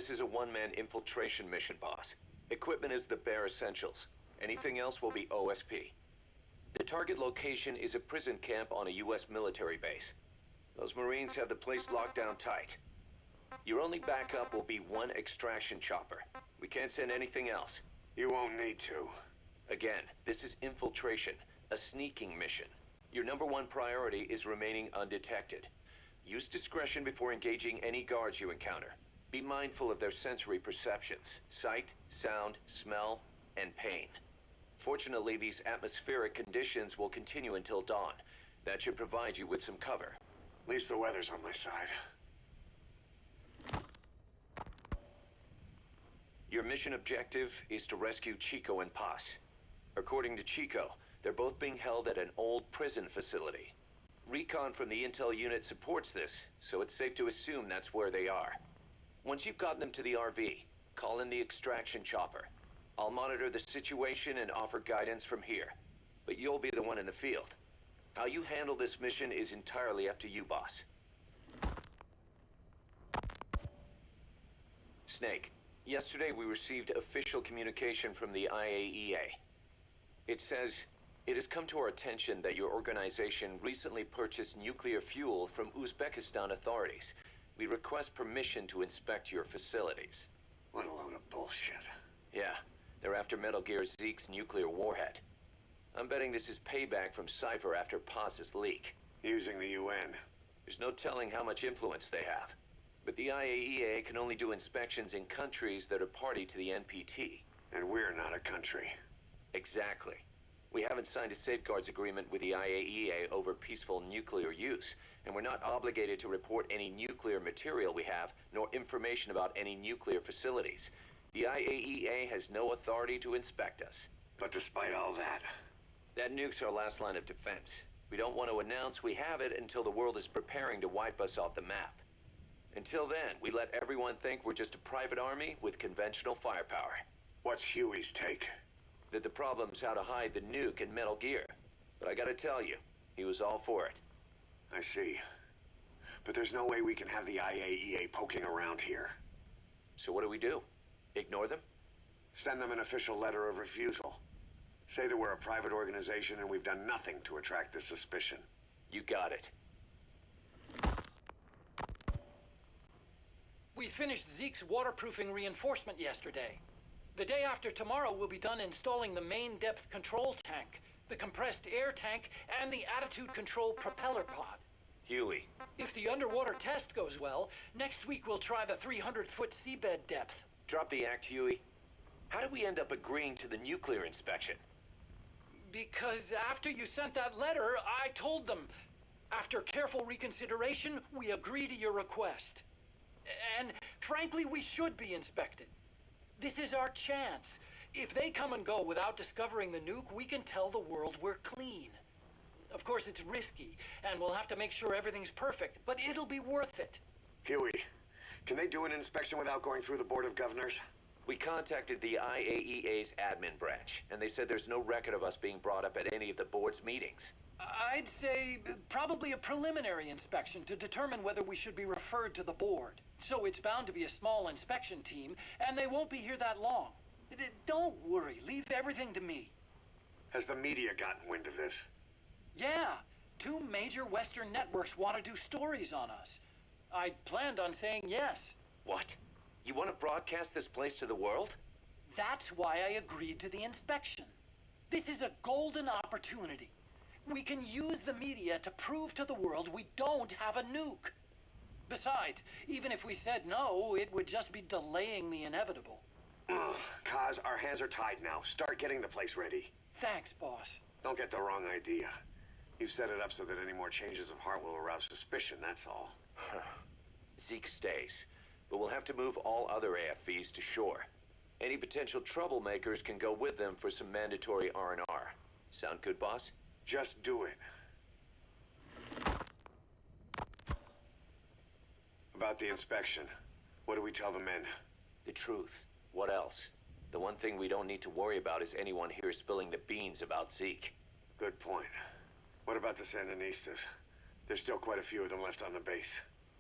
This is a one-man infiltration mission, boss. Equipment is the bare essentials. Anything else will be OSP. The target location is a prison camp on a U.S. military base. Those Marines have the place locked down tight. Your only backup will be one extraction chopper. We can't send anything else. You won't need to. Again, this is infiltration, a sneaking mission. Your number one priority is remaining undetected. Use discretion before engaging any guards you encounter. Be mindful of their sensory perceptions, sight, sound, smell, and pain. Fortunately, these atmospheric conditions will continue until dawn. That should provide you with some cover. At least the weather's on my side. Your mission objective is to rescue Chico and Paz. According to Chico, they're both being held at an old prison facility. Recon from the intel unit supports this, so it's safe to assume that's where they are. Once you've gotten them to the RV, call in the extraction chopper. I'll monitor the situation and offer guidance from here, but you'll be the one in the field. How you handle this mission is entirely up to you, boss. Snake, yesterday we received official communication from the IAEA. It says, it has come to our attention that your organization recently purchased nuclear fuel from Uzbekistan authorities. We request permission to inspect your facilities. What a load of bullshit. Yeah, they're after Metal Gear Zeke's nuclear warhead. I'm betting this is payback from Cypher after Paz's leak. Using the UN. There's no telling how much influence they have. But the IAEA can only do inspections in countries that are party to the NPT. And we're not a country. Exactly. We haven't signed a safeguards agreement with the IAEA over peaceful nuclear use, and we're not obligated to report any nuclear material we have, nor information about any nuclear facilities. The IAEA has no authority to inspect us. But despite all that... That nuke's our last line of defense. We don't want to announce we have it until the world is preparing to wipe us off the map. Until then, we let everyone think we're just a private army with conventional firepower. What's Huey's take? That the problem's how to hide the nuke in Metal Gear. But I gotta tell you, he was all for it. I see. But there's no way we can have the IAEA poking around here. So what do? Ignore them? Send them an official letter of refusal. Say that we're a private organization and we've done nothing to attract this suspicion. You got it. We finished Zeke's waterproofing reinforcement yesterday. The day after tomorrow, we'll be done installing the main depth control tank, the compressed air tank, and the attitude control propeller pod. Huey. If the underwater test goes well, next week we'll try the 300-foot seabed depth. Drop the act, Huey. How did we end up agreeing to the nuclear inspection? Because after you sent that letter, I told them. After careful reconsideration, we agree to your request. And frankly, we should be inspected. This is our chance. If they come and go without discovering the nuke, we can tell the world we're clean. Of course, it's risky, and we'll have to make sure everything's perfect, but it'll be worth it. Huey, can they do an inspection without going through the Board of Governors? We contacted the IAEA's admin branch, and they said there's no record of us being brought up at any of the board's meetings. I'd say probably a preliminary inspection to determine whether we should be referred to the board. So it's bound to be a small inspection team, and they won't be here that long. Don't worry, leave everything to me. Has the media gotten wind of this? Yeah, 2 major Western networks want to do stories on us. I planned on saying yes. What? You want to broadcast this place to the world? That's why I agreed to the inspection. This is a golden opportunity. We can use the media to prove to the world we don't have a nuke. Besides, even if we said no, it would just be delaying the inevitable. Kaz, our hands are tied now. Start getting the place ready. Thanks, boss. Don't get the wrong idea. You've set it up so that any more changes of heart will arouse suspicion, that's all. Zeke stays, but we'll have to move all other AFVs to shore. Any potential troublemakers can go with them for some mandatory R&R. Sound good, boss? Just do it. About the inspection, what do we tell the men? The truth. What else? The one thing we don't need to worry about is anyone here spilling the beans about Zeke. Good point. What about the Sandinistas? There's still quite a few of them left on the base.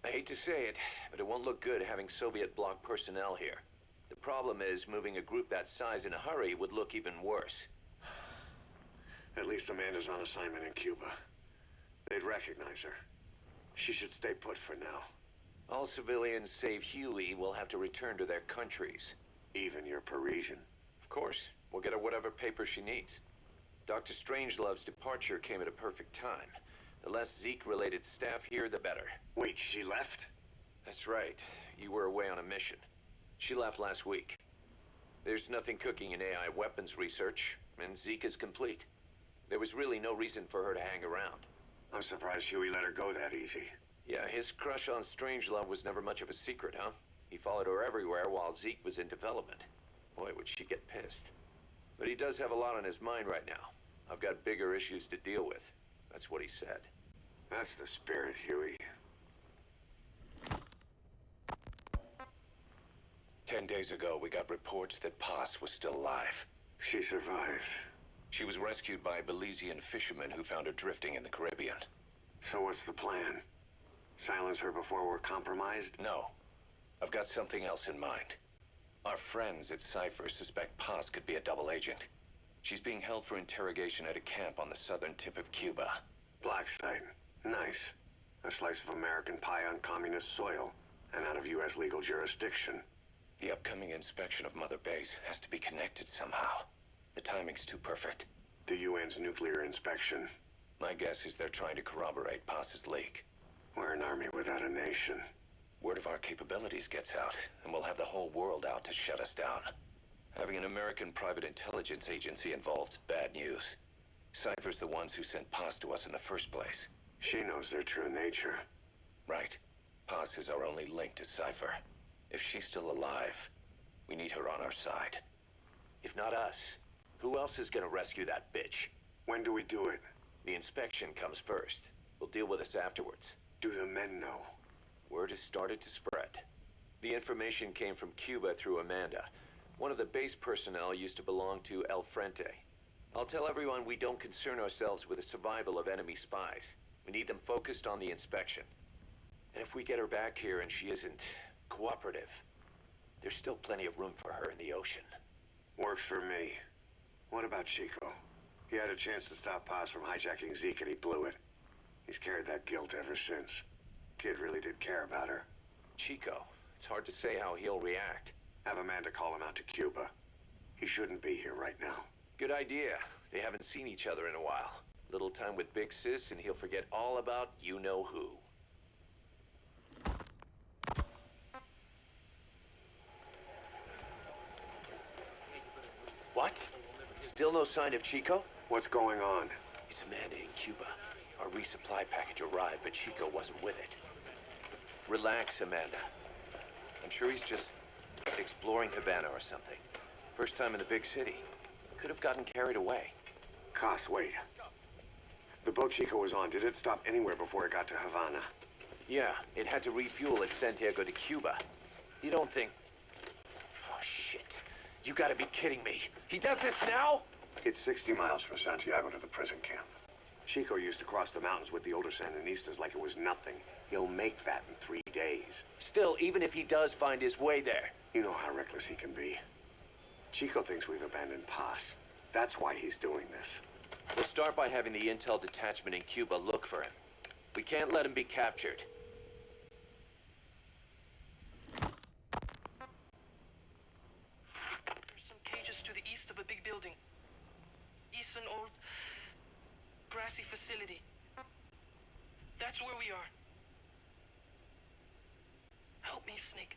I hate to say it, but it won't look good having Soviet bloc personnel here. The problem is, moving a group that size in a hurry would look even worse. At least Amanda's on assignment in Cuba. They'd recognize her. She should stay put for now. All civilians save Huey will have to return to their countries. Even your Parisian. Of course, we'll get her whatever paper she needs. Dr. Strangelove's departure came at a perfect time. The less Zeke-related staff here, the better. Wait, she left? That's right. You were away on a mission. She left last week. There's nothing cooking in AI weapons research, and Zeke is complete. There was really no reason for her to hang around. I'm surprised Huey let her go that easy. Yeah, his crush on Strangelove was never much of a secret, huh? He followed her everywhere while Zeke was in development. Boy, would she get pissed. But he does have a lot on his mind right now. I've got bigger issues to deal with. That's what he said. That's the spirit, Huey. 10 days ago, we got reports that Paz was still alive. She survived. She was rescued by Belizean fishermen who found her drifting in the Caribbean. So what's the plan? Silence her before we're compromised? No. I've got something else in mind. Our friends at Cypher suspect Paz could be a double agent. She's being held for interrogation at a camp on the southern tip of Cuba. Black site. Nice. A slice of American pie on communist soil, and out of U.S. legal jurisdiction. The upcoming inspection of Mother Base has to be connected somehow. The timing's too perfect. The UN's nuclear inspection. My guess is they're trying to corroborate Paz's leak. We're an army without a nation. Word of our capabilities gets out, and we'll have the whole world out to shut us down. Having an American private intelligence agency involved's bad news. Cypher's the ones who sent Paz to us in the first place. She knows their true nature. Right. Paz is our only link to Cypher. If she's still alive, we need her on our side. If not us, who else is gonna rescue that bitch? When do we do it? The inspection comes first. We'll deal with us afterwards. Do the men know? Word has started to spread. The information came from Cuba through Amanda. One of the base personnel used to belong to El Frente. I'll tell everyone we don't concern ourselves with the survival of enemy spies. We need them focused on the inspection. And if we get her back here and she isn't cooperative, there's still plenty of room for her in the ocean. Works for me. What about Chico? He had a chance to stop Paz from hijacking Zeke and he blew it. He's carried that guilt ever since. Kid really did care about her. Chico, it's hard to say how he'll react. Have Amanda call him out to Cuba. He shouldn't be here right now. Good idea. They haven't seen each other in a while. Little time with Big Sis and he'll forget all about you-know-who. What? Still no sign of Chico? What's going on? It's Amanda in Cuba. Our resupply package arrived, but Chico wasn't with it. Relax, Amanda. I'm sure he's just exploring Havana or something. First time in the big city. Could have gotten carried away. Cos, wait. The boat Chico was on, did it stop anywhere before it got to Havana? Yeah, it had to refuel at Santiago de Cuba. You don't think... Oh, shit. You gotta be kidding me. He does this now? It's 60 miles from Santiago to the prison camp. Chico used to cross the mountains with the older Sandinistas like it was nothing. He'll make that in 3 days. Still, even if he does find his way there... You know how reckless he can be. Chico thinks we've abandoned Paz. That's why he's doing this. We'll start by having the intel detachment in Cuba look for him. We can't let him be captured. There's some cages to the east of a big building. East an old grassy facility. That's where we are. Help me, Snake.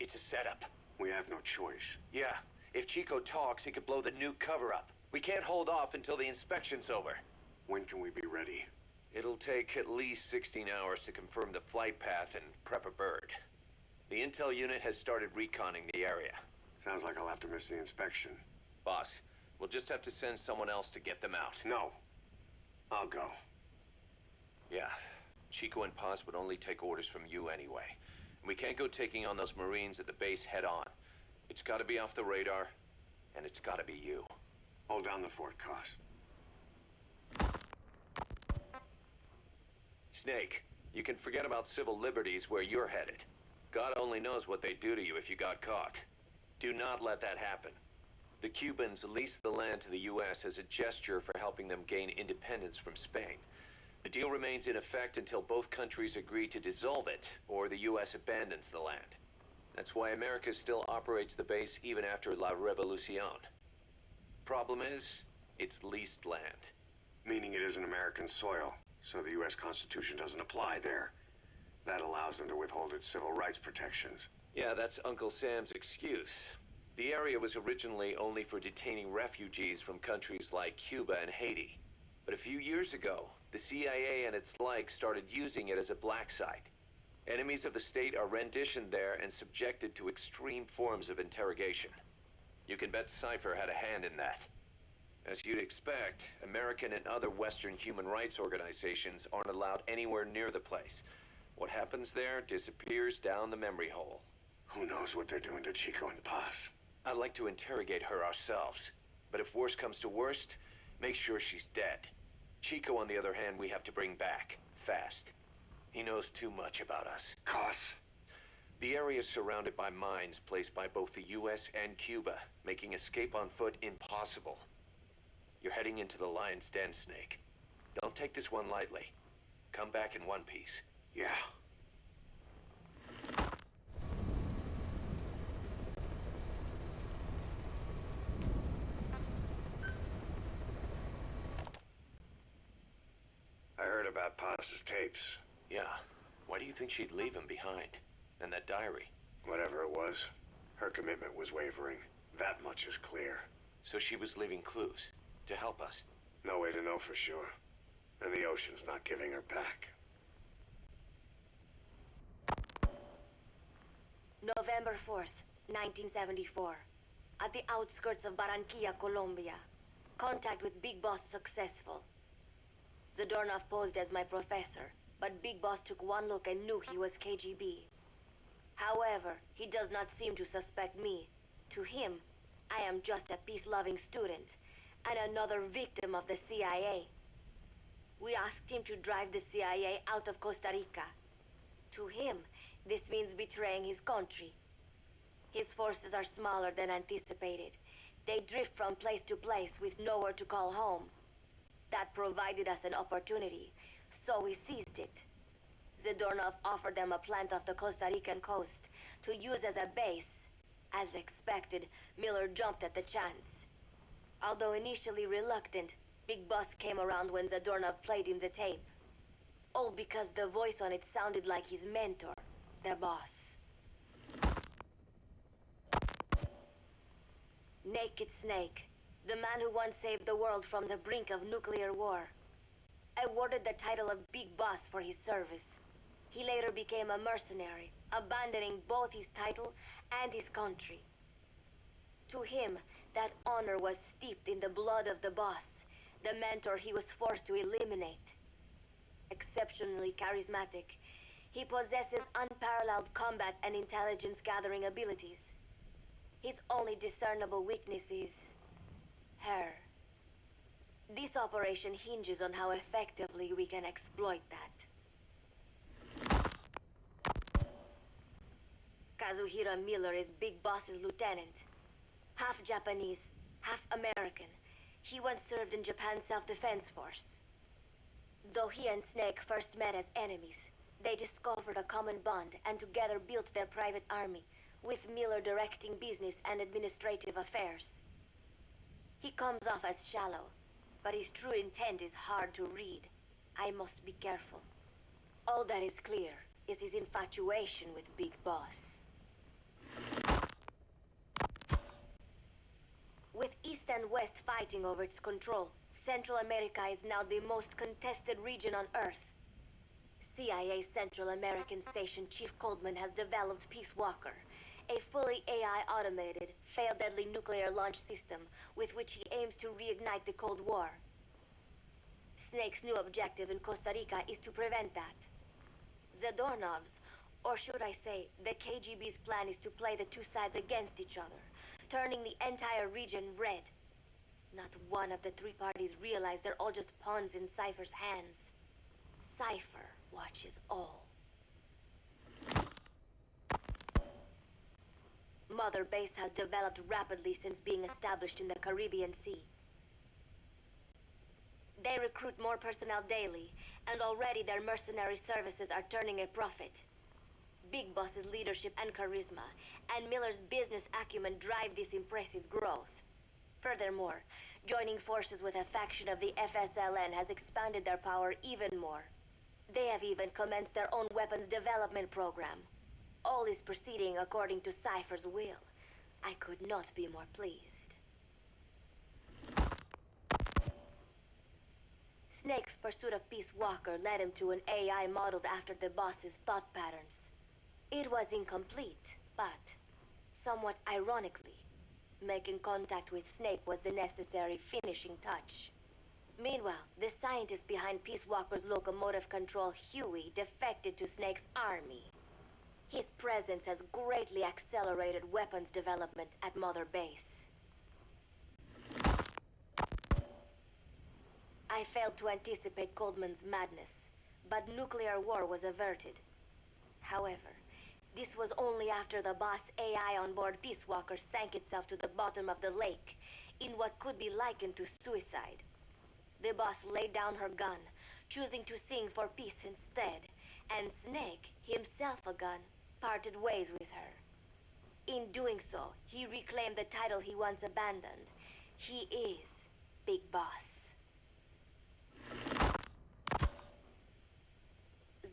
It's a setup. We have no choice. Yeah, if Chico talks, he could blow the nuke cover up. We can't hold off until the inspection's over. When can we be ready? It'll take at least 16 hours to confirm the flight path and prep a bird. The intel unit has started reconning the area. Sounds like I'll have to miss the inspection. Boss, we'll just have to send someone else to get them out. No. I'll go. Yeah, Chico and Paz would only take orders from you anyway. We can't go taking on those Marines at the base head on. It's gotta be off the radar, and it's gotta be you. Hold down the fort, Cos. Snake, You can forget about civil liberties where you're headed. God only knows what they'd do to you if you got caught. Do not let that happen. The Cubans leased the land to the U.S. as a gesture for helping them gain independence from Spain. The deal remains in effect until both countries agree to dissolve it, or the U.S. abandons the land. That's why America still operates the base even after La Revolucion. Problem is, it's leased land. Meaning it isn't American soil, so the U.S. Constitution doesn't apply there. That allows them to withhold its civil rights protections. Yeah, that's Uncle Sam's excuse. The area was originally only for detaining refugees from countries like Cuba and Haiti. But a few years ago, the CIA and its like started using it as a black site. Enemies of the state are renditioned there and subjected to extreme forms of interrogation. You can bet Cypher had a hand in that. As you'd expect, American and other Western human rights organizations aren't allowed anywhere near the place. What happens there disappears down the memory hole. Who knows what they're doing to Chico and Paz? I'd like to interrogate her ourselves. But if worst comes to worst, make sure she's dead. Chico, on the other hand, we have to bring back. Fast. He knows too much about us. Cos? The area is surrounded by mines placed by both the U.S. and Cuba, making escape on foot impossible. You're heading into the lion's den, Snake. Don't take this one lightly. Come back in one piece. Yeah. I heard about Paz's tapes. Yeah. Why do you think she'd leave him behind? And that diary? Whatever it was, her commitment was wavering. That much is clear. So she was leaving clues to help us. No way to know for sure. And the ocean's not giving her back. November 4th, 1974. At the outskirts of Barranquilla, Colombia. Contact with Big Boss successful. Zadornov posed as my professor, but Big Boss took one look and knew he was KGB. However, he does not seem to suspect me. To him, I am just a peace-loving student, and another victim of the CIA. We asked him to drive the CIA out of Costa Rica. To him, this means betraying his country. His forces are smaller than anticipated. They drift from place to place with nowhere to call home. That provided us an opportunity, so we seized it. Zadornov offered them a plant off the Costa Rican coast to use as a base. As expected, Miller jumped at the chance. Although initially reluctant, Big Boss came around when Zadornov played him the tape. All because the voice on it sounded like his mentor, the boss. Naked Snake, the man who once saved the world from the brink of nuclear war. Awarded the title of Big Boss for his service. He later became a mercenary, abandoning both his title and his country. To him, that honor was steeped in the blood of the boss, the mentor he was forced to eliminate. Exceptionally charismatic, he possesses unparalleled combat and intelligence-gathering abilities. His only discernible weakness is her. This operation hinges on how effectively we can exploit that. Kazuhira Miller is Big Boss's lieutenant. Half Japanese, half American. He once served in Japan's self-defense force. Though he and Snake first met as enemies, they discovered a common bond and together built their private army, with Miller directing business and administrative affairs. He comes off as shallow, but his true intent is hard to read. I must be careful. All that is clear is his infatuation with Big Boss. With East and West fighting over its control, Central America is now the most contested region on Earth. CIA Central American Station Chief Coldman has developed Peace Walker, a fully AI-automated, fail-deadly nuclear launch system with which he aims to reignite the Cold War. Snake's new objective in Costa Rica is to prevent that. Zadornov's, or should I say, the KGB's plan is to play the two sides against each other, turning the entire region red. Not one of the three parties realize they're all just pawns in Cypher's hands. Cypher watches all. Mother Base has developed rapidly since being established in the Caribbean Sea. They recruit more personnel daily, and already their mercenary services are turning a profit. Big Boss's leadership and charisma, and Miller's business acumen drive this impressive growth. Furthermore, joining forces with a faction of the FSLN has expanded their power even more. They have even commenced their own weapons development program. All is proceeding according to Cypher's will. I could not be more pleased. Snake's pursuit of Peace Walker led him to an AI modeled after the boss's thought patterns. It was incomplete, but, somewhat ironically, making contact with Snake was the necessary finishing touch. Meanwhile, the scientist behind Peace Walker's locomotive control, Huey, defected to Snake's army. His presence has greatly accelerated weapons development at Mother Base. I failed to anticipate Coldman's madness, but nuclear war was averted. However, this was only after the boss AI on board Peace Walker sank itself to the bottom of the lake, in what could be likened to suicide. The boss laid down her gun, choosing to sing for peace instead, and Snake, himself a gun, parted ways with her. In doing so, he reclaimed the title he once abandoned. He is Big Boss.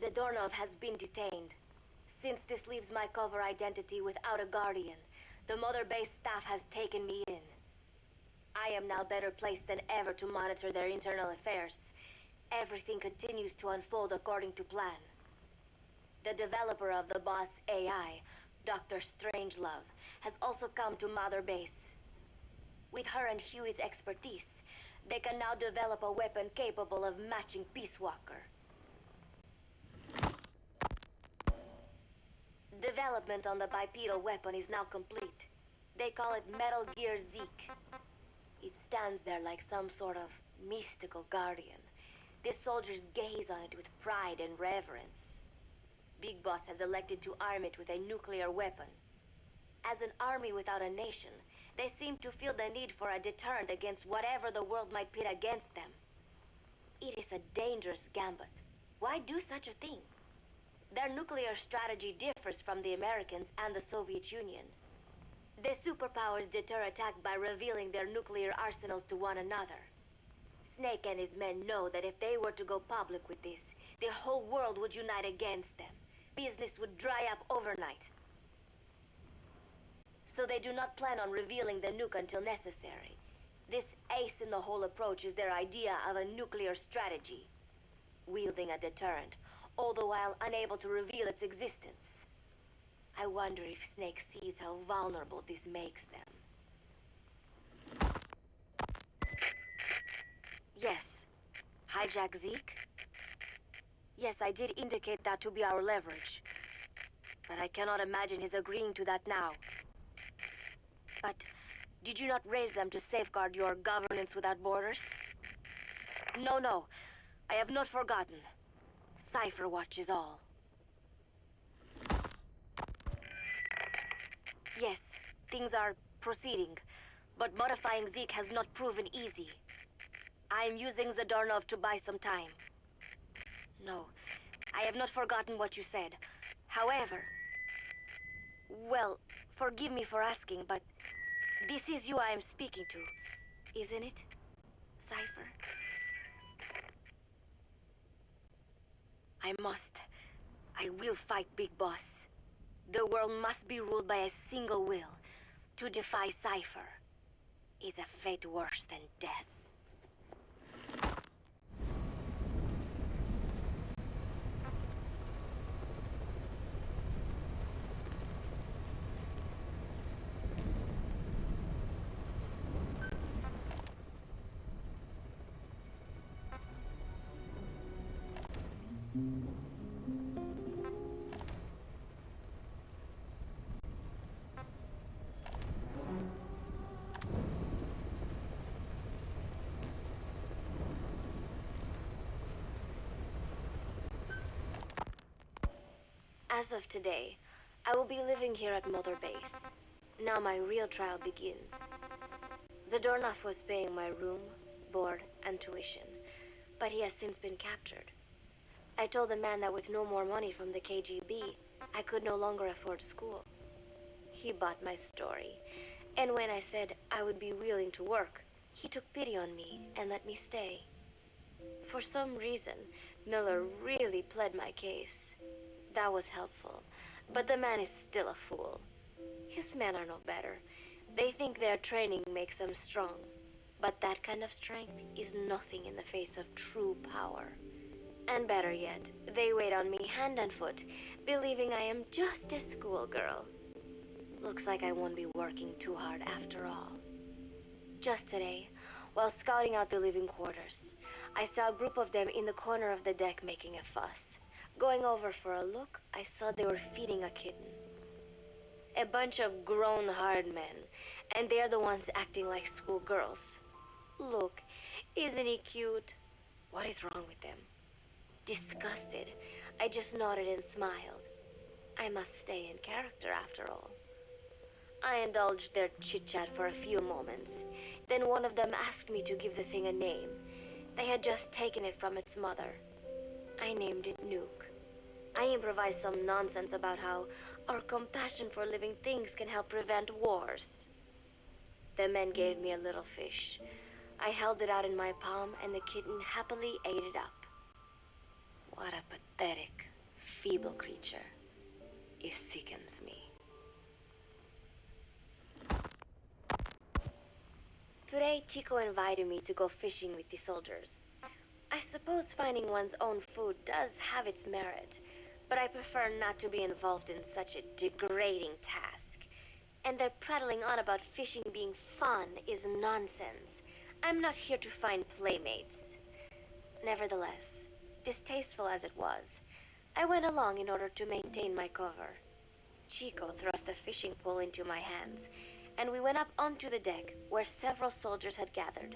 Zadornov has been detained. Since this leaves my cover identity without a guardian, the Mother Base staff has taken me in. I am now better placed than ever to monitor their internal affairs. Everything continues to unfold according to plan. The developer of the boss AI, Dr. Strangelove, has also come to Mother Base. With her and Huey's expertise, they can now develop a weapon capable of matching Peace Walker. Development on the bipedal weapon is now complete. They call it Metal Gear Zeke. It stands there like some sort of mystical guardian. The soldiers gaze on it with pride and reverence. Big Boss has elected to arm it with a nuclear weapon. As an army without a nation, they seem to feel the need for a deterrent against whatever the world might pit against them. It is a dangerous gambit. Why do such a thing? Their nuclear strategy differs from the Americans and the Soviet Union. The superpowers deter attack by revealing their nuclear arsenals to one another. Snake and his men know that if they were to go public with this, the whole world would unite against them. Business would dry up overnight. So they do not plan on revealing the nuke until necessary. This ace-in-the-hole approach is their idea of a nuclear strategy. Wielding a deterrent, all the while unable to reveal its existence. I wonder if Snake sees how vulnerable this makes them. Yes. Hijack Zeke? Yes, I did indicate that to be our leverage. But I cannot imagine his agreeing to that now. But did you not raise them to safeguard your governance without borders? No. I have not forgotten. Cypher watches all. Yes, things are proceeding, but modifying Zeke has not proven easy. I am using Zadornov to buy some time. No, I have not forgotten what you said. However, well, forgive me for asking, but this is you I am speaking to, isn't it, Cypher? I will fight Big Boss. The world must be ruled by a single will. To defy Cypher is a fate worse than death. As of today, I will be living here at Mother Base. Now my real trial begins. Zadornov was paying my room, board, and tuition, but he has since been captured. I told the man that with no more money from the KGB, I could no longer afford school. He bought my story, and when I said I would be willing to work, he took pity on me and let me stay. For some reason, Miller really pled my case. That was helpful, but the man is still a fool. His men are no better. They think their training makes them strong, but that kind of strength is nothing in the face of true power. And better yet, they wait on me hand and foot, believing I am just a schoolgirl. Looks like I won't be working too hard after all. Just today, while scouting out the living quarters, I saw a group of them in the corner of the deck making a fuss. Going over for a look, I saw they were feeding a kitten. A bunch of grown hard men, and they're the ones acting like schoolgirls. Look, isn't he cute? What is wrong with them? Disgusted, I just nodded and smiled. I must stay in character after all. I indulged their chit-chat for a few moments. Then one of them asked me to give the thing a name. They had just taken it from its mother. I named it Nuke. I improvised some nonsense about how our compassion for living things can help prevent wars. The men gave me a little fish. I held it out in my palm and the kitten happily ate it up. What a pathetic, feeble creature. It sickens me. Today, Chico invited me to go fishing with the soldiers. I suppose finding one's own food does have its merit, but I prefer not to be involved in such a degrading task. And their prattling on about fishing being fun is nonsense. I'm not here to find playmates. Nevertheless, distasteful as it was, I went along in order to maintain my cover. Chico thrust a fishing pole into my hands, and we went up onto the deck where several soldiers had gathered.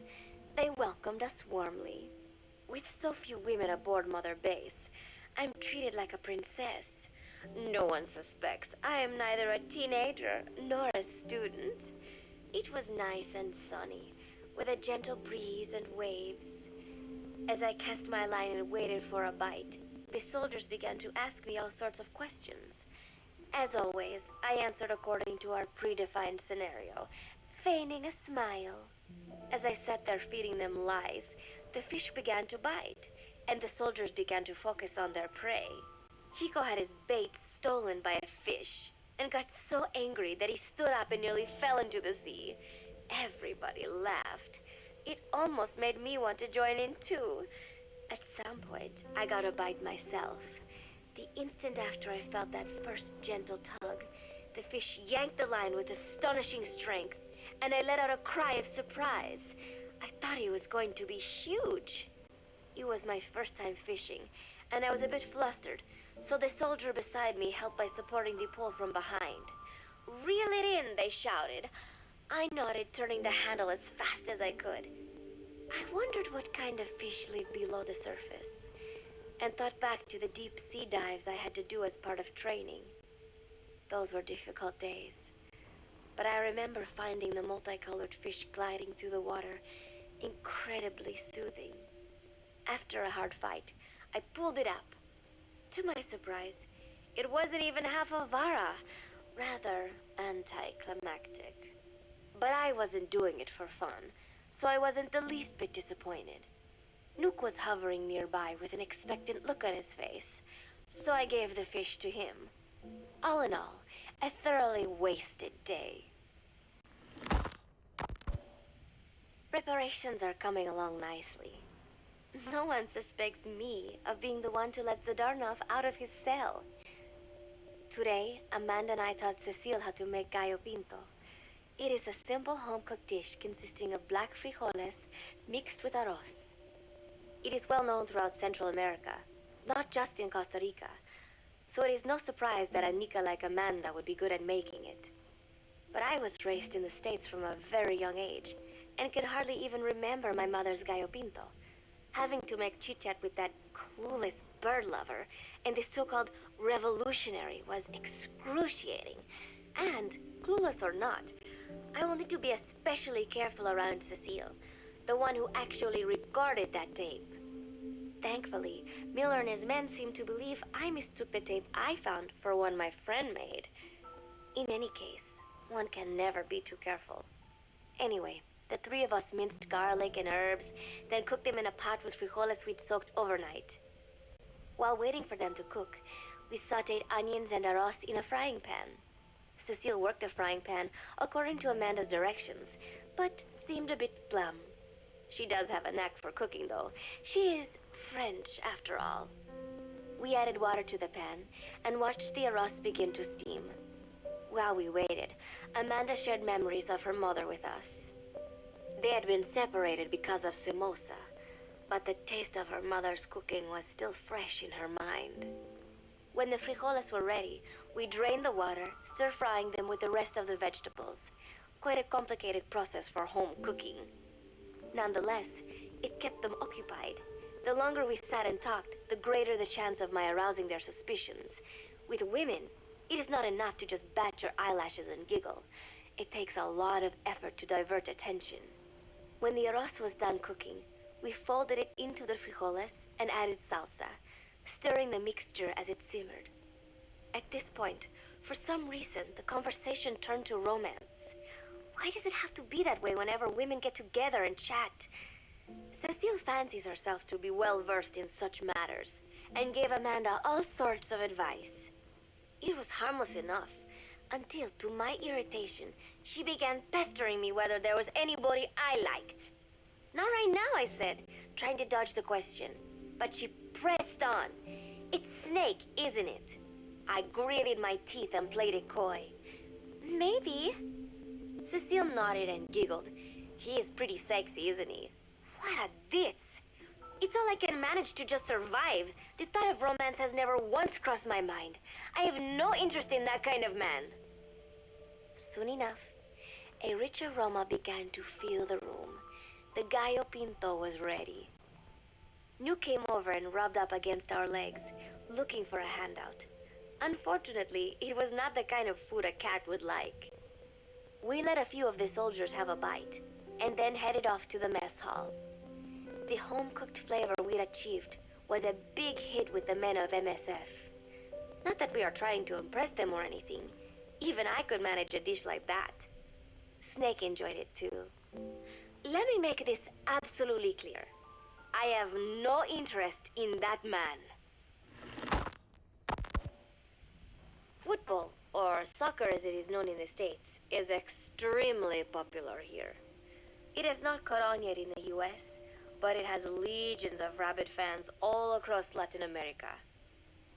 They welcomed us warmly. With so few women aboard Mother Base, I'm treated like a princess. No one suspects I am neither a teenager nor a student. It was nice and sunny, with a gentle breeze and waves. As I cast my line and waited for a bite, the soldiers began to ask me all sorts of questions. As always, I answered according to our predefined scenario, feigning a smile. As I sat there feeding them lies, the fish began to bite, and the soldiers began to focus on their prey. Chico had his bait stolen by a fish, and got so angry that he stood up and nearly fell into the sea. Everybody laughed. It almost made me want to join in too. At some point, I got a bite myself. The instant after I felt that first gentle tug, the fish yanked the line with astonishing strength, and I let out a cry of surprise. I thought he was going to be huge. It was my first time fishing, and I was a bit flustered, so the soldier beside me helped by supporting the pole from behind. "Reel it in," they shouted. I nodded, turning the handle as fast as I could. I wondered what kind of fish lived below the surface, and thought back to the deep sea dives I had to do as part of training. Those were difficult days, but I remember finding the multicolored fish gliding through the water incredibly soothing. After a hard fight, I pulled it up. To my surprise, it wasn't even half a vara, rather anticlimactic. But I wasn't doing it for fun, so I wasn't the least bit disappointed. Nook was hovering nearby with an expectant look on his face, so I gave the fish to him. All in all, a thoroughly wasted day. Preparations are coming along nicely. No one suspects me of being the one to let Zadornov out of his cell. Today, Amanda and I taught Cecile how to make gallo pinto. It is a simple home-cooked dish consisting of black frijoles mixed with arroz. It is well known throughout Central America, not just in Costa Rica, so it is no surprise that a Nica like Amanda would be good at making it. But I was raised in the States from a very young age, and could hardly even remember my mother's gallo pinto. Having to make chit-chat with that clueless bird lover and the so-called revolutionary was excruciating. And, clueless or not, I wanted to be especially careful around Cecile, the one who actually recorded that tape. Thankfully, Miller and his men seemed to believe I mistook the tape I found for one my friend made. In any case, one can never be too careful. Anyway, the three of us minced garlic and herbs, then cooked them in a pot with frijoles we'd soaked overnight. While waiting for them to cook, we sautéed onions and arroz in a frying pan. Cecile worked the frying pan according to Amanda's directions, but seemed a bit glum. She does have a knack for cooking, though. She is French, after all. We added water to the pan and watched the arroz begin to steam. While we waited, Amanda shared memories of her mother with us. They had been separated because of Simosa, but the taste of her mother's cooking was still fresh in her mind. When the frijoles were ready, we drained the water, stir-frying them with the rest of the vegetables. Quite a complicated process for home cooking. Nonetheless, it kept them occupied. The longer we sat and talked, the greater the chance of my arousing their suspicions. With women, it is not enough to just bat your eyelashes and giggle. It takes a lot of effort to divert attention. When the arroz was done cooking, we folded it into the frijoles and added salsa, stirring the mixture as it simmered. At this point, for some reason, the conversation turned to romance. Why does it have to be that way whenever women get together and chat? Cecile fancies herself to be well-versed in such matters, and gave Amanda all sorts of advice. It was harmless enough, until, to my irritation, she began pestering me whether there was anybody I liked. Not right now, I said, trying to dodge the question. But she pressed on. It's Snake, isn't it? I gritted my teeth and played it coy. Maybe. Cecile nodded and giggled. He is pretty sexy, isn't he? What a ditz. It's all I can manage to just survive. The thought of romance has never once crossed my mind. I have no interest in that kind of man. Soon enough, a rich aroma began to fill the room. The gallo pinto was ready. New came over and rubbed up against our legs, looking for a handout. Unfortunately, it was not the kind of food a cat would like. We let a few of the soldiers have a bite, and then headed off to the mess hall. The home-cooked flavor we'd achieved was a big hit with the men of MSF. Not that we are trying to impress them or anything. Even I could manage a dish like that. Snake enjoyed it too. Let me make this absolutely clear. I have no interest in that man. Football, or soccer as it is known in the States, is extremely popular here. It has not caught on yet in the US, but it has legions of rabid fans all across Latin America.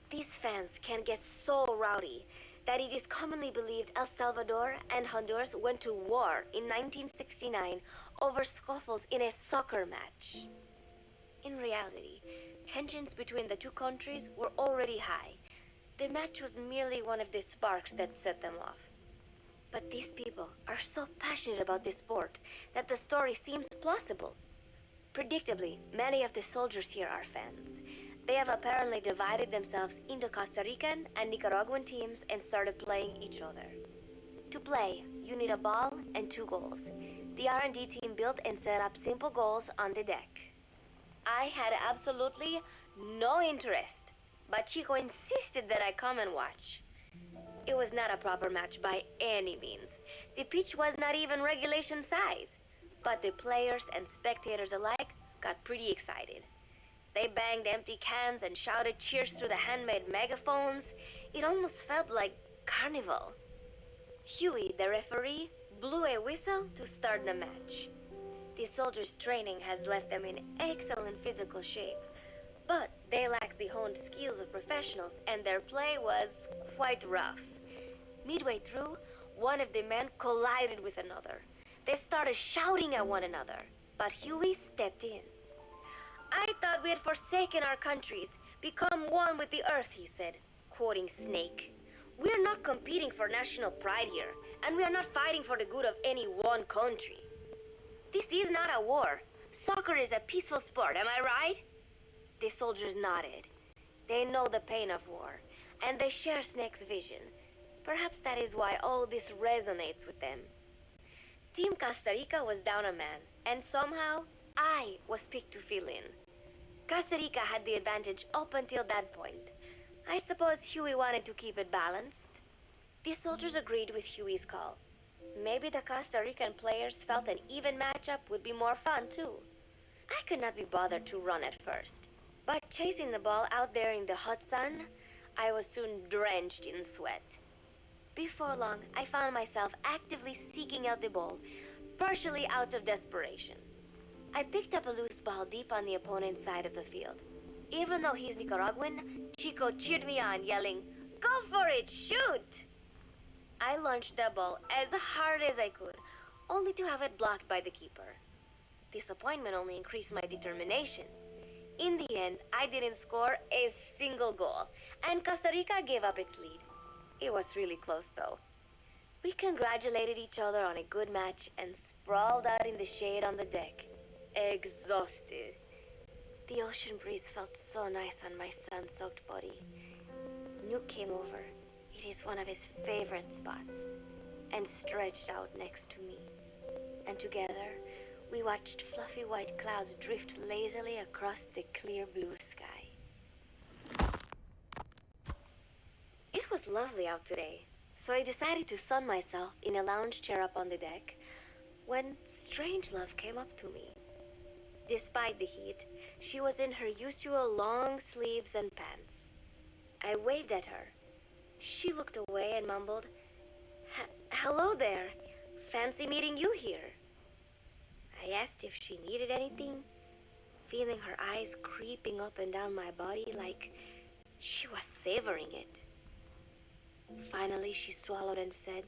These fans can get so rowdy that it is commonly believed El Salvador and Honduras went to war in 1969 over scuffles in a soccer match. In reality, tensions between the two countries were already high. The match was merely one of the sparks that set them off. But these people are so passionate about this sport that the story seems plausible. Predictably, many of the soldiers here are fans. They have apparently divided themselves into Costa Rican and Nicaraguan teams and started playing each other. To play, you need a ball and 2 goals. The R&D team built and set up simple goals on the deck. I had absolutely no interest, but Chico insisted that I come and watch. It was not a proper match by any means. The pitch was not even regulation size, but the players and spectators alike got pretty excited. They banged empty cans and shouted cheers through the handmade megaphones. It almost felt like carnival. Huey, the referee, blew a whistle to start the match. The soldiers' training has left them in excellent physical shape, but they lacked the honed skills of professionals and their play was quite rough. Midway through, one of the men collided with another. They started shouting at one another, but Huey stepped in. I thought we had forsaken our countries, become one with the earth, he said, quoting Snake. We are not competing for national pride here, and we are not fighting for the good of any one country. This is not a war. Soccer is a peaceful sport, am I right? The soldiers nodded. They know the pain of war, and they share Snake's vision. Perhaps that is why all this resonates with them. Team Costa Rica was down a man, and somehow, I was picked to fill in. Costa Rica had the advantage up until that point. I suppose Huey wanted to keep it balanced. The soldiers agreed with Huey's call. Maybe the Costa Rican players felt an even matchup would be more fun, too. I could not be bothered to run at first, but chasing the ball out there in the hot sun, I was soon drenched in sweat. Before long, I found myself actively seeking out the ball, partially out of desperation. I picked up a loose ball deep on the opponent's side of the field. Even though he's Nicaraguan, Chico cheered me on, yelling, "Go for it, shoot!" I launched the ball as hard as I could, only to have it blocked by the keeper. Disappointment only increased my determination. In the end, I didn't score a single goal, and Costa Rica gave up its lead. It was really close, though. We congratulated each other on a good match and sprawled out in the shade on the deck, exhausted. The ocean breeze felt so nice on my sun-soaked body. Nuke came over. It is one of his favorite spots, and stretched out next to me. And together, we watched fluffy white clouds drift lazily across the clear blue sky. It was lovely out today, so I decided to sun myself in a lounge chair up on the deck when Strangelove came up to me. Despite the heat, she was in her usual long sleeves and pants. I waved at her. She looked away and mumbled, "Hello there. Fancy meeting you here." I asked if she needed anything, feeling her eyes creeping up and down my body like she was savoring it. Finally, she swallowed and said,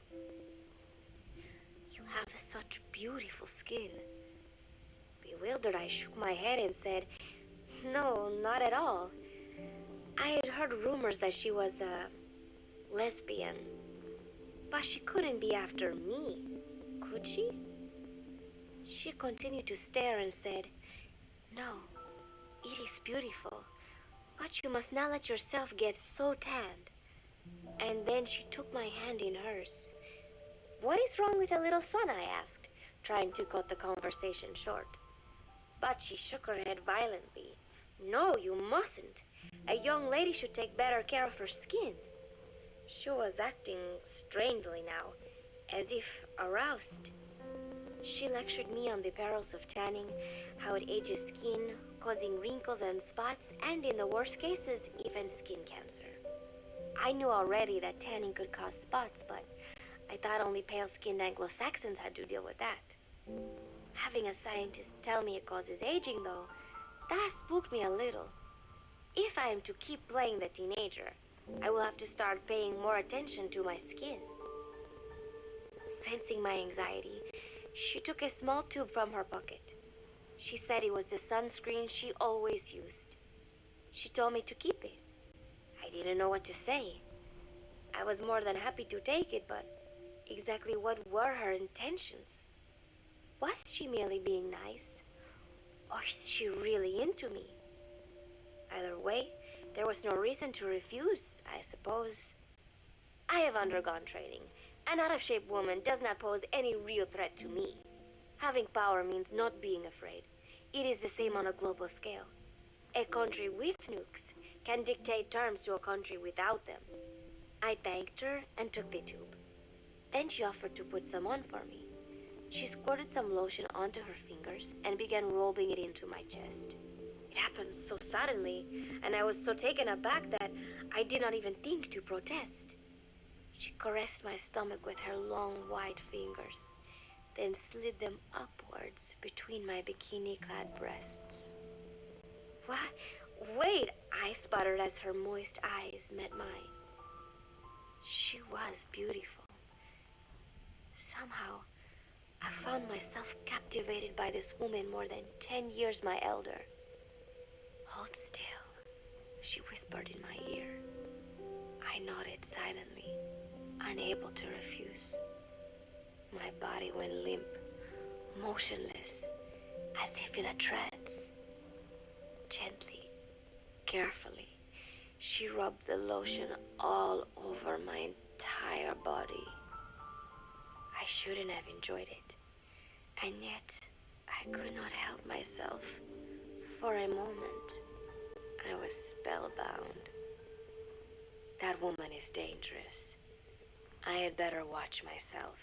"You have such beautiful skin." Bewildered, I shook my head and said, "No, not at all. I had heard rumors that she was a lesbian, but she couldn't be after me, could she?" She continued to stare and said, "No, it is beautiful, but you must not let yourself get so tanned." And then she took my hand in hers. "What is wrong with a little sun?" I asked, trying to cut the conversation short. But she shook her head violently. "No, you mustn't. A young lady should take better care of her skin." She was acting strangely now, as if aroused. She lectured me on the perils of tanning, how it ages skin, causing wrinkles and spots, and in the worst cases, even skin cancer. I knew already that tanning could cause spots, but I thought only pale-skinned Anglo-Saxons had to deal with that. Having a scientist tell me it causes aging, though, that spooked me a little. If I am to keep playing the teenager, I will have to start paying more attention to my skin. Sensing my anxiety, she took a small tube from her pocket. She said it was the sunscreen she always used. She told me to keep it. I didn't know what to say. I was more than happy to take it, but exactly what were her intentions? Was she merely being nice? Or is she really into me? Either way, there was no reason to refuse, I suppose. I have undergone training. An out-of-shape woman does not pose any real threat to me. Having power means not being afraid. It is the same on a global scale. A country with nukes can dictate terms to a country without them. I thanked her and took the tube. Then she offered to put some on for me. She squirted some lotion onto her fingers and began rubbing it into my chest. It happened so suddenly, and I was so taken aback that I did not even think to protest. She caressed my stomach with her long white fingers, then slid them upwards between my bikini-clad breasts. "What? Wait," I sputtered as her moist eyes met mine. She was beautiful. Somehow, I found myself captivated by this woman more than 10 years my elder. "Hold still," she whispered in my ear. I nodded silently, unable to refuse. My body went limp, motionless, as if in a trance. Gently, carefully, she rubbed the lotion all over my entire body. I shouldn't have enjoyed it, and yet I could not help myself. For a moment, I was spellbound. That woman is dangerous. I had better watch myself.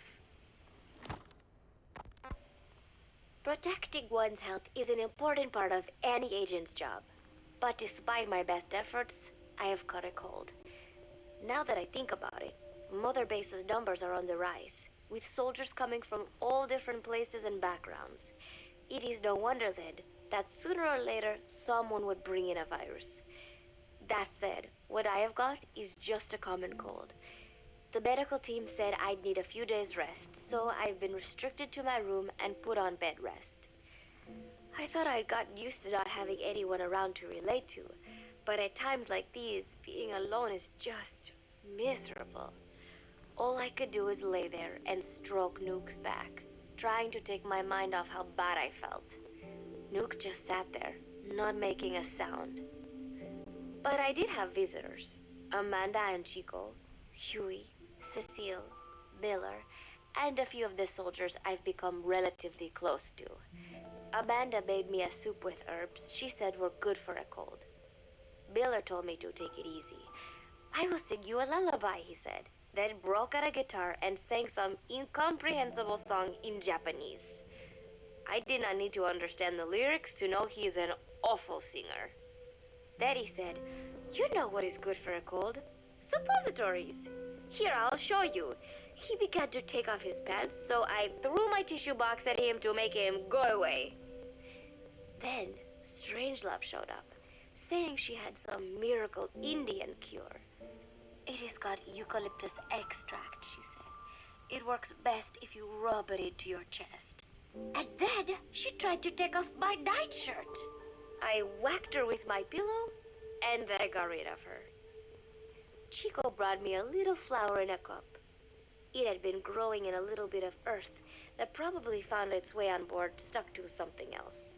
Protecting one's health is an important part of any agent's job. But despite my best efforts, I have caught a cold. Now that I think about it, Mother Base's numbers are on the rise, with soldiers coming from all different places and backgrounds. It is no wonder then that sooner or later someone would bring in a virus. That said, what I have got is just a common cold. The medical team said I'd need a few days rest, so I've been restricted to my room and put on bed rest. I thought I'd gotten used to not having anyone around to relate to, but at times like these, being alone is just miserable. All I could do is lay there and stroke Nuke's back, trying to take my mind off how bad I felt. Nuke just sat there, not making a sound. But I did have visitors. Amanda and Chico, Huey, Cecile, Miller, and a few of the soldiers I've become relatively close to. Amanda made me a soup with herbs she said were good for a cold. Miller told me to take it easy. I will sing you a lullaby, he said, then broke out a guitar and sang some incomprehensible song in Japanese. I did not need to understand the lyrics to know he is an awful singer. Then he said, "You know what is good for a cold? Suppositories. Here, I'll show you." He began to take off his pants, so I threw my tissue box at him to make him go away. Then Strangelove showed up, saying she had some miracle Indian cure. "It has got eucalyptus extract," she said. "It works best if you rub it into your chest." And then she tried to take off my nightshirt. I whacked her with my pillow, and then I got rid of her. Chico brought me a little flower in a cup. It had been growing in a little bit of earth that probably found its way on board, stuck to something else.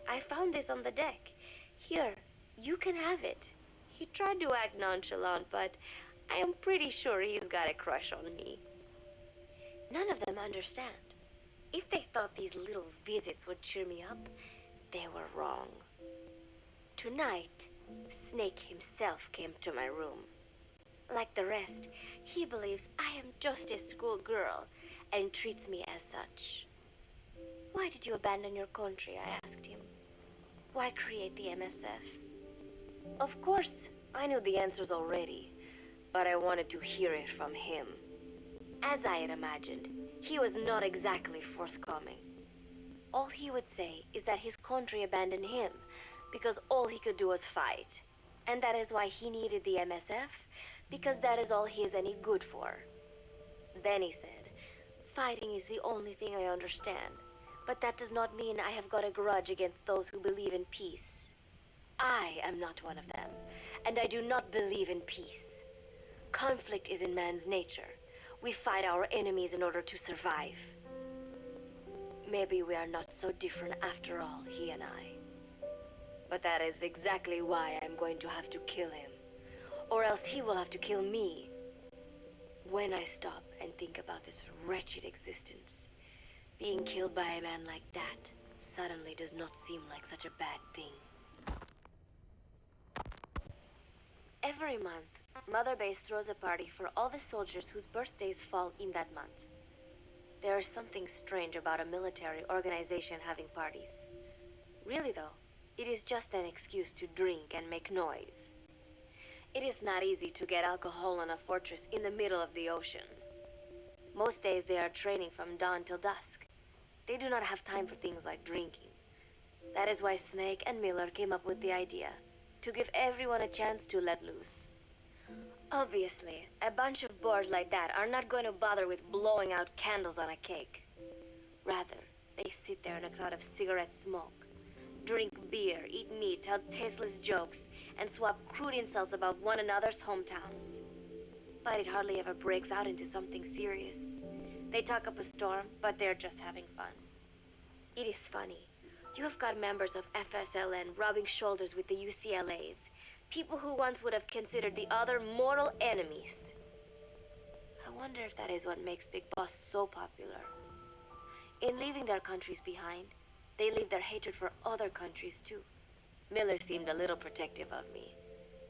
"I found this on the deck. Here, you can have it." He tried to act nonchalant, but I am pretty sure he's got a crush on me. None of them understand. If they thought these little visits would cheer me up, they were wrong. Tonight, Snake himself came to my room. Like the rest, he believes I am just a schoolgirl and treats me as such. "Why did you abandon your country?" I asked him. "Why create the MSF?" Of course, I knew the answers already, but I wanted to hear it from him. As I had imagined, he was not exactly forthcoming. All he would say is that his country abandoned him because all he could do was fight, and that is why he needed the MSF, because that is all he is any good for. Then he said, "Fighting is the only thing I understand, but that does not mean I have got a grudge against those who believe in peace. I am not one of them, and I do not believe in peace. Conflict is in man's nature. We fight our enemies in order to survive. Maybe we are not so different after all, he and I. But that is exactly why I'm going to have to kill him, or else he will have to kill me. When I stop and think about this wretched existence, being killed by a man like that suddenly does not seem like such a bad thing." Every month, Mother Base throws a party for all the soldiers whose birthdays fall in that month. There is something strange about a military organization having parties. Really though, it is just an excuse to drink and make noise. It is not easy to get alcohol in a fortress in the middle of the ocean. Most days they are training from dawn till dusk. They do not have time for things like drinking. That is why Snake and Miller came up with the idea to give everyone a chance to let loose. Obviously, a bunch of boors like that are not going to bother with blowing out candles on a cake. Rather, they sit there in a cloud of cigarette smoke, drink beer, eat meat, tell tasteless jokes, and swap crude insults about one another's hometowns. But it hardly ever breaks out into something serious. They talk up a storm, but they're just having fun. It is funny. You have got members of FSLN rubbing shoulders with the UCLAs, people who once would have considered the other mortal enemies. I wonder if that is what makes Big Boss so popular. In leaving their countries behind, they leave their hatred for other countries too. Miller seemed a little protective of me.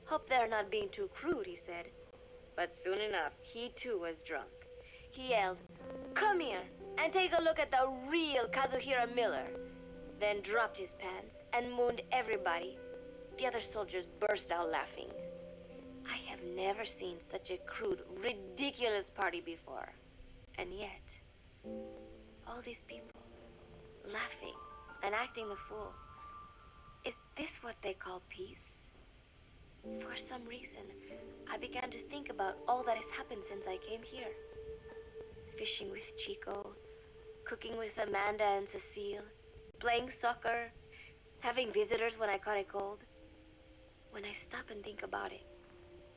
Hope they're not being too crude, he said. But soon enough, he too was drunk. He yelled, "Come here and take a look at the real Kazuhira Miller." Then dropped his pants and mooned everybody. The other soldiers burst out laughing. I have never seen such a crude, ridiculous party before. And yet, all these people, laughing and acting the fool. Is this what they call peace? For some reason, I began to think about all that has happened since I came here. Fishing with Chico, cooking with Amanda and Cecile, playing soccer, having visitors when I caught a cold. When I stop and think about it,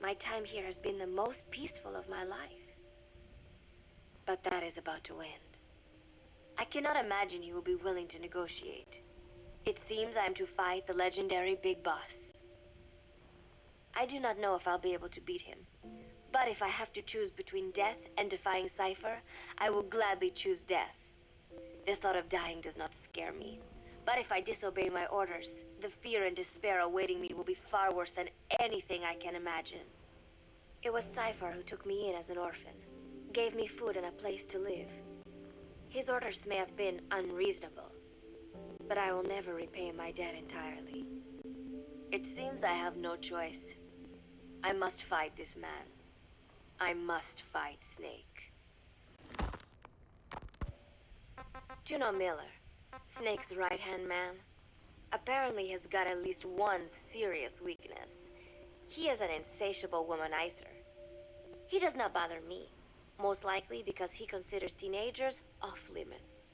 my time here has been the most peaceful of my life. But that is about to end. I cannot imagine he will be willing to negotiate. It seems I am to fight the legendary Big Boss. I do not know if I'll be able to beat him. But if I have to choose between death and defying Cypher, I will gladly choose death. The thought of dying does not scare me. But if I disobey my orders, the fear and despair awaiting me will be far worse than anything I can imagine. It was Cypher who took me in as an orphan, gave me food and a place to live. His orders may have been unreasonable, but I will never repay my debt entirely. It seems I have no choice. I must fight this man. I must fight Snake. Juno Miller, Snake's right-hand man, apparently has got at least one serious weakness. He is an insatiable womanizer. He does not bother me, most likely because he considers teenagers off-limits.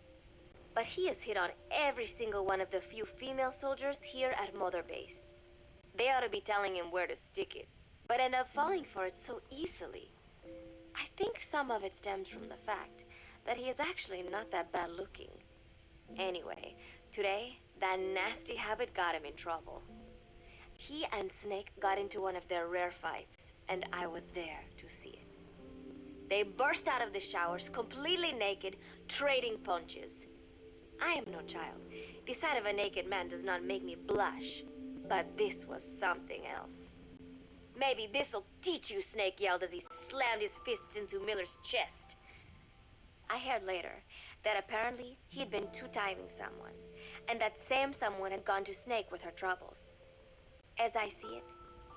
But he has hit on every single one of the few female soldiers here at Mother Base. They ought to be telling him where to stick it, but end up falling for it so easily. I think some of it stems from the fact that he is actually not that bad looking. Anyway, today, that nasty habit got him in trouble. He and Snake got into one of their rare fights, and I was there to see it. They burst out of the showers, completely naked, trading punches. I am no child. The sight of a naked man does not make me blush, but this was something else. "Maybe this'll teach you," Snake yelled as he slammed his fists into Miller's chest. I heard later that apparently he'd been two-timing someone, and that same someone had gone to Snake with her troubles. As I see it,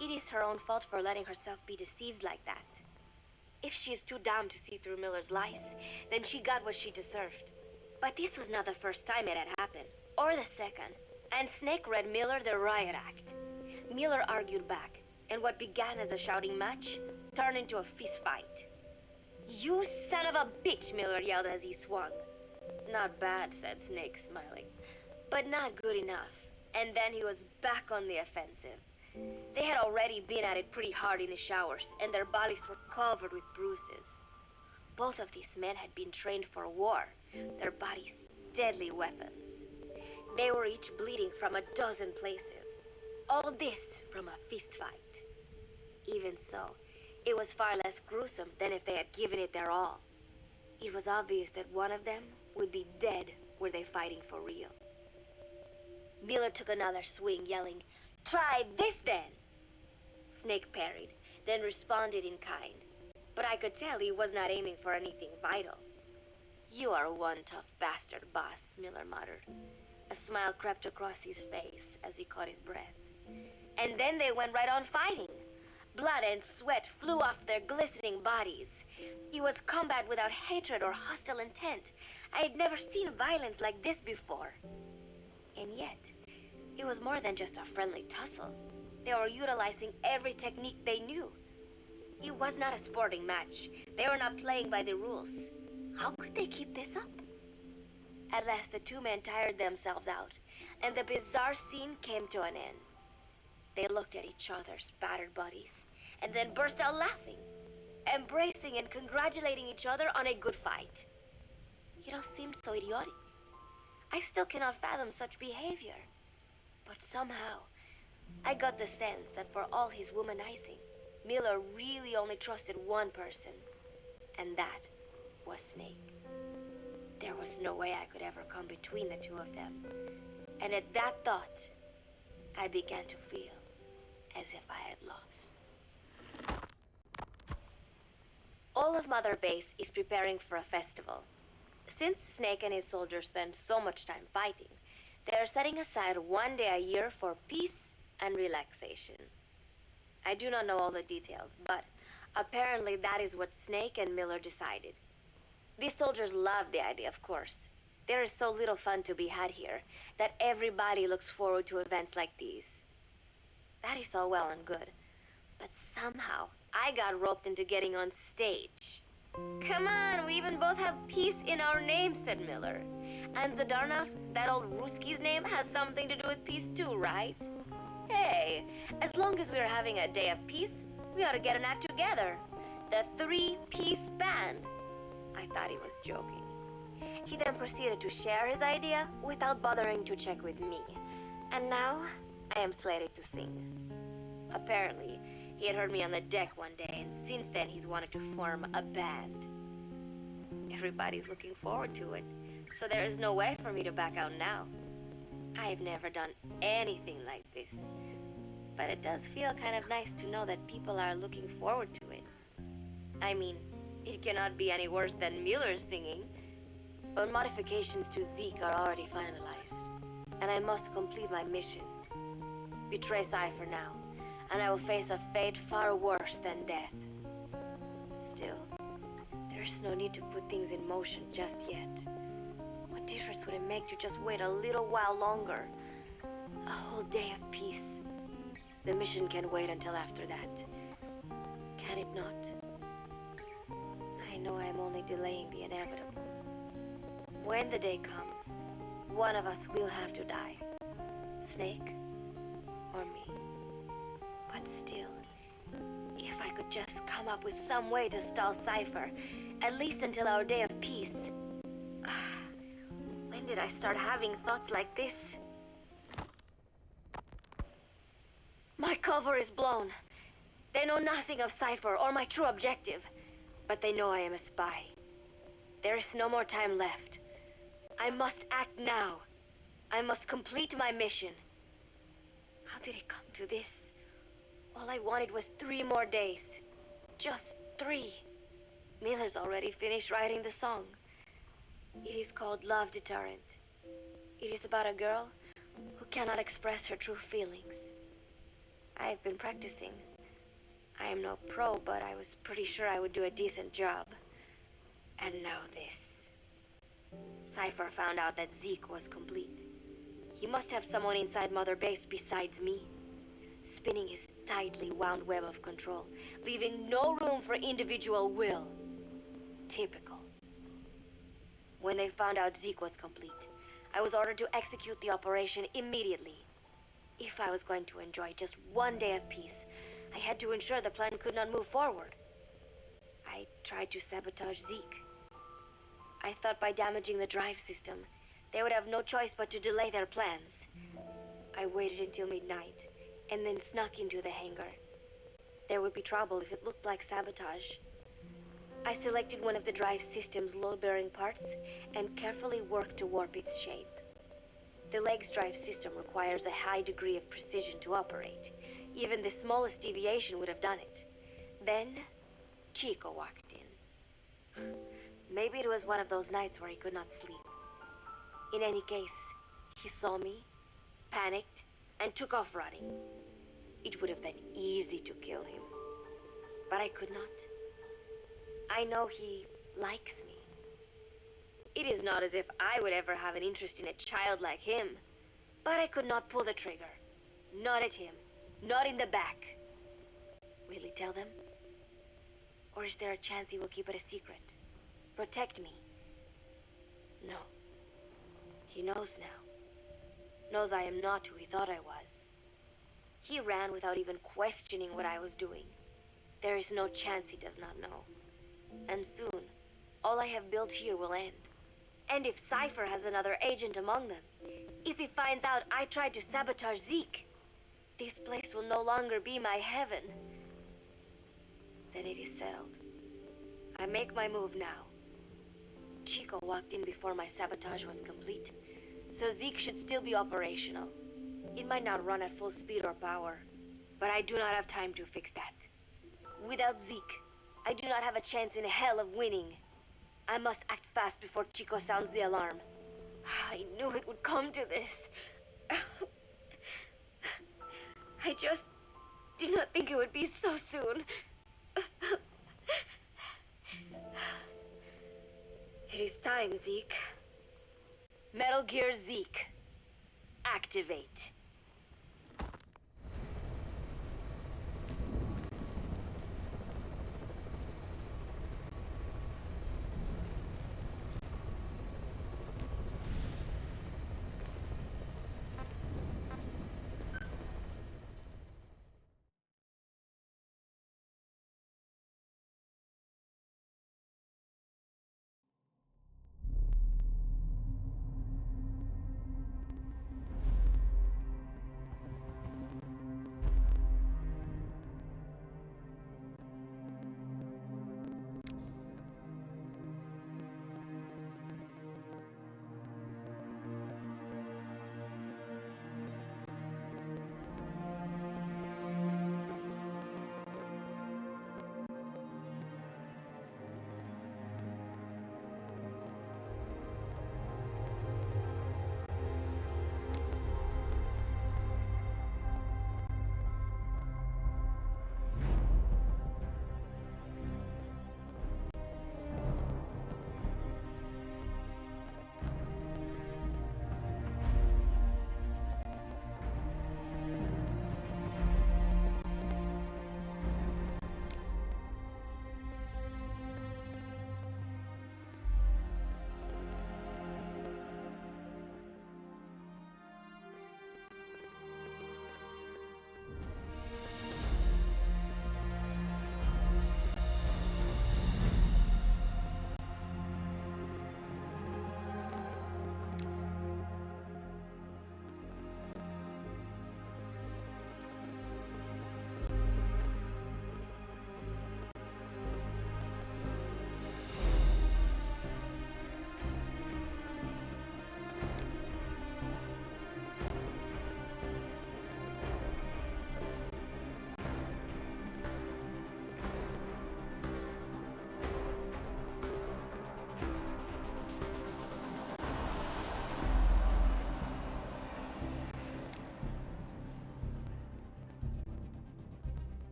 it is her own fault for letting herself be deceived like that. If she is too dumb to see through Miller's lies, then she got what she deserved. But this was not the first time it had happened, or the second, and Snake read Miller the riot act. Miller argued back, and what began as a shouting match turned into a fist fight. "You son of a bitch," Miller yelled as he swung. "Not bad," said Snake, smiling, "but not good enough." And then he was back on the offensive. They had already been at it pretty hard in the showers, and their bodies were covered with bruises. Both of these men had been trained for war, their bodies deadly weapons. They were each bleeding from a dozen places. All this from a fist fight. Even so, it was far less gruesome than if they had given it their all. It was obvious that one of them would be dead were they fighting for real. Miller took another swing, yelling, "Try this then!" Snake parried, then responded in kind. But I could tell he was not aiming for anything vital. "You are one tough bastard, boss," Miller muttered. A smile crept across his face as he caught his breath. And then they went right on fighting. Blood and sweat flew off their glistening bodies. It was combat without hatred or hostile intent. I had never seen violence like this before. And yet, it was more than just a friendly tussle. They were utilizing every technique they knew. It was not a sporting match. They were not playing by the rules. How could they keep this up? At last, the two men tired themselves out, and the bizarre scene came to an end. They looked at each other's battered bodies, and then burst out laughing, embracing and congratulating each other on a good fight. It all seemed so idiotic. I still cannot fathom such behavior. But somehow, I got the sense that for all his womanizing, Miller really only trusted one person, and that was Snake. There was no way I could ever come between the two of them. And at that thought, I began to feel as if I had lost. All of Mother Base is preparing for a festival. Since Snake and his soldiers spend so much time fighting, they are setting aside one day a year for peace and relaxation. I do not know all the details, but apparently that is what Snake and Miller decided. These soldiers love the idea, of course. There is so little fun to be had here that everybody looks forward to events like these. That is all well and good, but somehow I got roped into getting on stage. Come on, we even both have peace in our name, said Miller. And Zadarnov, that old Ruski's name, has something to do with peace too, right? Hey, as long as we're having a day of peace, we ought to get an act together. The Three-Piece Band. I thought he was joking. He then proceeded to share his idea without bothering to check with me. And now, I am slated to sing. Apparently, he had heard me on the deck one day, and since then he's wanted to form a band. Everybody's looking forward to it, so there is no way for me to back out now. I've never done anything like this, but it does feel kind of nice to know that people are looking forward to it. I mean, it cannot be any worse than Miller's singing, but modifications to Zeke are already finalized, and I must complete my mission. Betray Cypher now, and I will face a fate far worse than death. Still, there's no need to put things in motion just yet. What difference would it make to just wait a little while longer? A whole day of peace. The mission can wait until after that. Can it not? I know I am only delaying the inevitable. When the day comes, one of us will have to die. Snake or me. But still, if I could just come up with some way to stall Cypher, at least until our day of peace. When did I start having thoughts like this? My cover is blown. They know nothing of Cypher or my true objective, but they know I am a spy. There is no more time left. I must act now. I must complete my mission. How did it come to this? All I wanted was 3 more days. Just 3. Miller's already finished writing the song. It is called Love Deterrent. It is about a girl who cannot express her true feelings. I have been practicing. I am no pro, but I was pretty sure I would do a decent job. And now this. Cypher found out that Zeke was complete. He must have someone inside Mother Base besides me, spinning his tightly wound web of control, leaving no room for individual will. Typical. When they found out Zeke was complete, I was ordered to execute the operation immediately. If I was going to enjoy just one day of peace, I had to ensure the plan could not move forward. I tried to sabotage Zeke. I thought by damaging the drive system, they would have no choice but to delay their plans. I waited until midnight, and then snuck into the hangar. There would be trouble if it looked like sabotage. I selected one of the drive system's load-bearing parts and carefully worked to warp its shape. The leg's drive system requires a high degree of precision to operate. Even the smallest deviation would have done it. Then, Chico walked in. Maybe it was one of those nights where he could not sleep. In any case, he saw me, panicked, and took off running. It would have been easy to kill him, but I could not. I know he likes me. It is not as if I would ever have an interest in a child like him, but I could not pull the trigger. Not at him. Not in the back. Will he tell them? Or is there a chance he will keep it a secret? Protect me? No. He knows now. Knows I am not who he thought I was. He ran without even questioning what I was doing. There is no chance he does not know. And soon, all I have built here will end. And if Cypher has another agent among them, if he finds out I tried to sabotage Zeke, this place will no longer be my heaven. Then it is settled. I make my move now. Chico walked in before my sabotage was complete, so Zeke should still be operational. It might not run at full speed or power, but I do not have time to fix that. Without Zeke, I do not have a chance in hell of winning. I must act fast before Chico sounds the alarm. I knew it would come to this. I just did not think it would be so soon. It is time, Zeke. Metal Gear Zeke. Activate.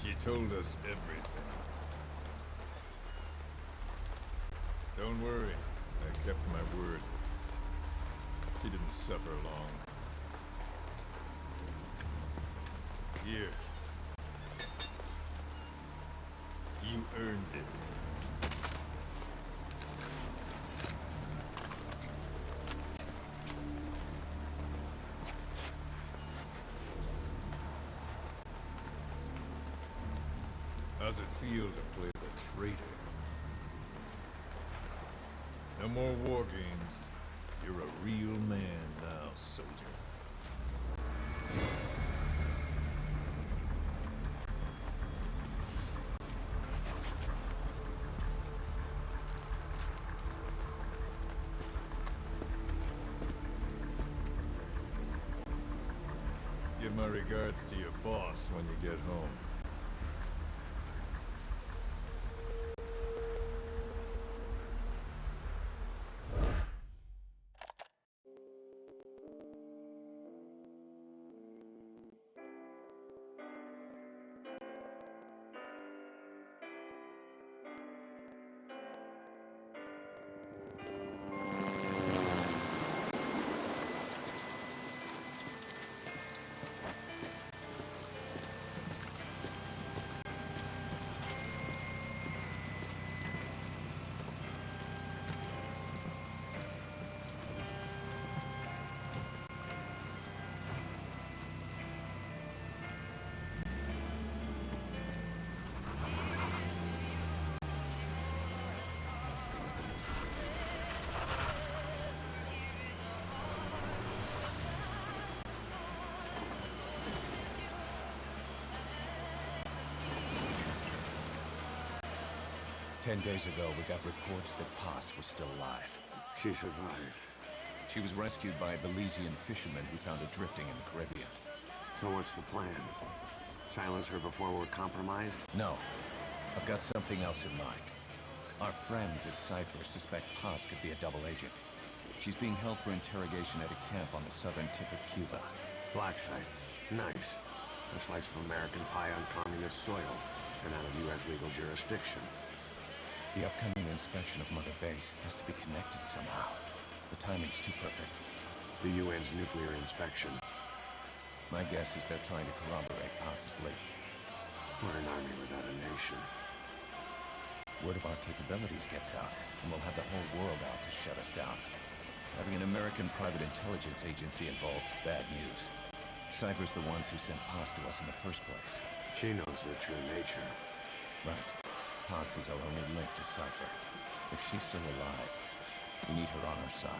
She told us everything. Don't worry, I kept my word. She didn't suffer long. Here. You earned it. How's it feel to play the traitor? No more war games. You're a real man now, soldier. Give my regards to your boss when you get home. Ten days ago, we got reports that Paz was still alive. She survived. She was rescued by a Belizean fisherman who found her drifting in the Caribbean. So what's the plan? Silence her before we're compromised? No. I've got something else in mind. Our friends at Cypher suspect Paz could be a double agent. She's being held for interrogation at a camp on the southern tip of Cuba. Black site. Nice. A slice of American pie on communist soil, and out of U.S. legal jurisdiction. The upcoming inspection of Mother Base has to be connected somehow. The timing's too perfect. The UN's nuclear inspection. My guess is they're trying to corroborate Paz's leak. We're an army without a nation. Word of our capabilities gets out, and we'll have the whole world out to shut us down. Having an American private intelligence agency involved's bad news. Cypher's the ones who sent Paz to us in the first place. She knows the true nature. Right. Paz is our only link to Cypher. If she's still alive, we need her on our side.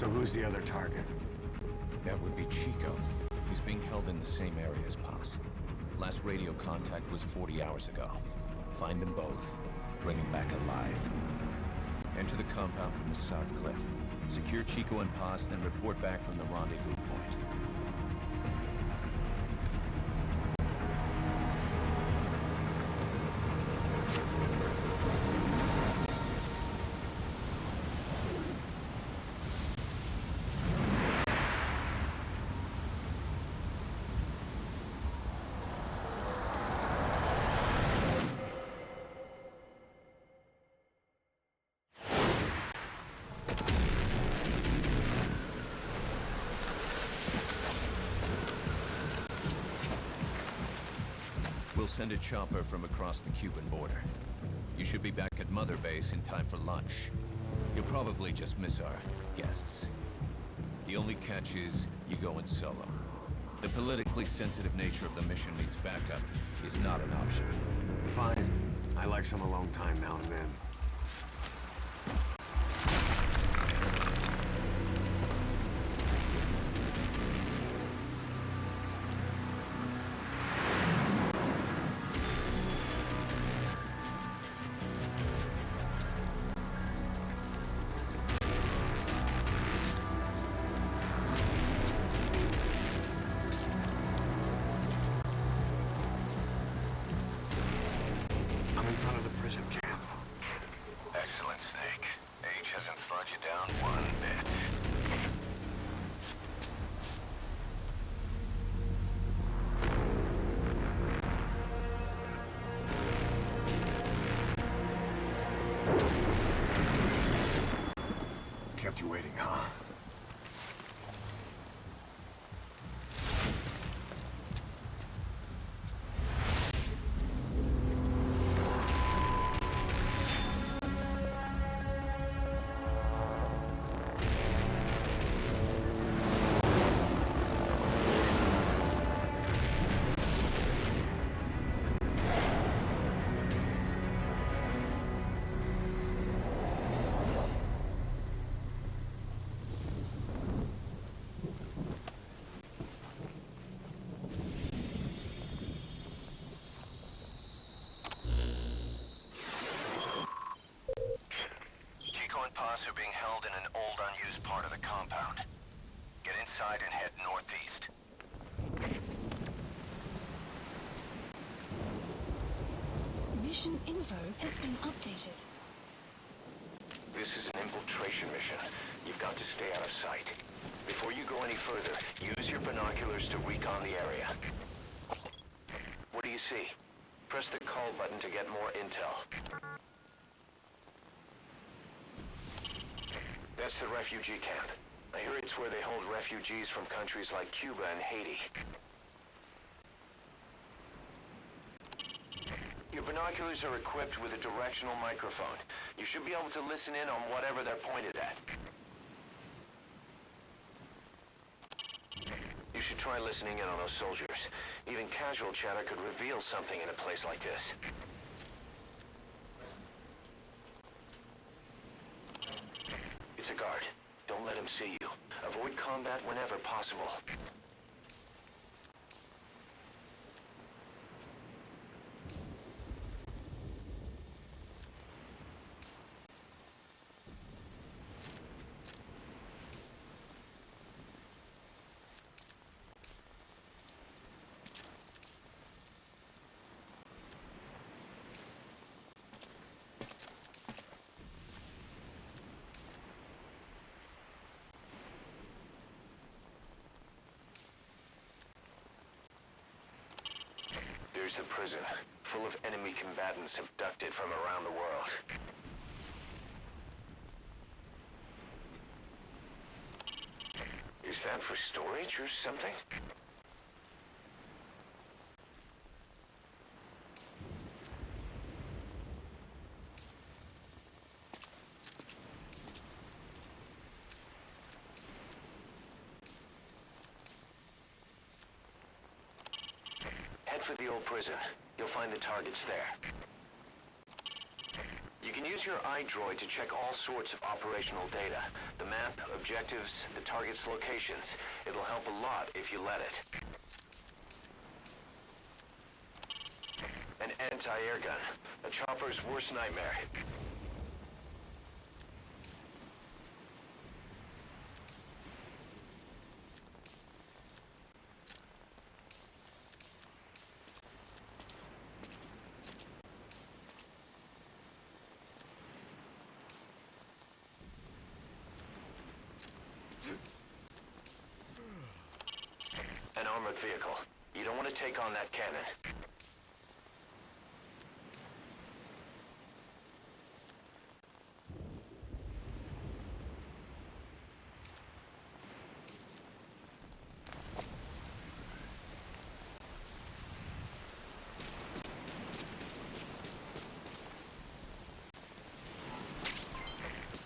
So who's the other target? That would be Chico. He's being held in the same area as Paz. Last radio contact was 40 hours ago. Find them both. Bring them back alive. Enter the compound from the south cliff. Secure Chico and Paz, then report back from the rendezvous point. We'll send a chopper from across the Cuban border. You should be back at Mother Base in time for lunch. You'll probably just miss our guests. The only catch is you go in solo. The politically sensitive nature of the mission needs backup is not an option. Fine. I like some alone time now and then. I'm in front of the prison camp. Excellent, Snake. Age hasn't slowed you down one bit. Kept you waiting, huh? Paz are being held in an old unused part of the compound. Get inside and head northeast. Mission info has been updated. This is an infiltration mission. You've got to stay out of sight. Before you go any further, use your binoculars to recon the area. What do you see? Press the call button to get more intel. That's the refugee camp. I hear it's where they hold refugees from countries like Cuba and Haiti. Your binoculars are equipped with a directional microphone. You should be able to listen in on whatever they're pointed at. You should try listening in on those soldiers. Even casual chatter could reveal something in a place like this. It's a guard. Don't let him see you. Avoid combat whenever possible. There's the prison, full of enemy combatants abducted from around the world. Is that for storage or something? Head for the old prison. You'll find the targets there. You can use your iDroid to check all sorts of operational data. The map, objectives, the target's locations. It'll help a lot if you let it. An anti-air gun. A chopper's worst nightmare. An armored vehicle. You don't want to take on that cannon.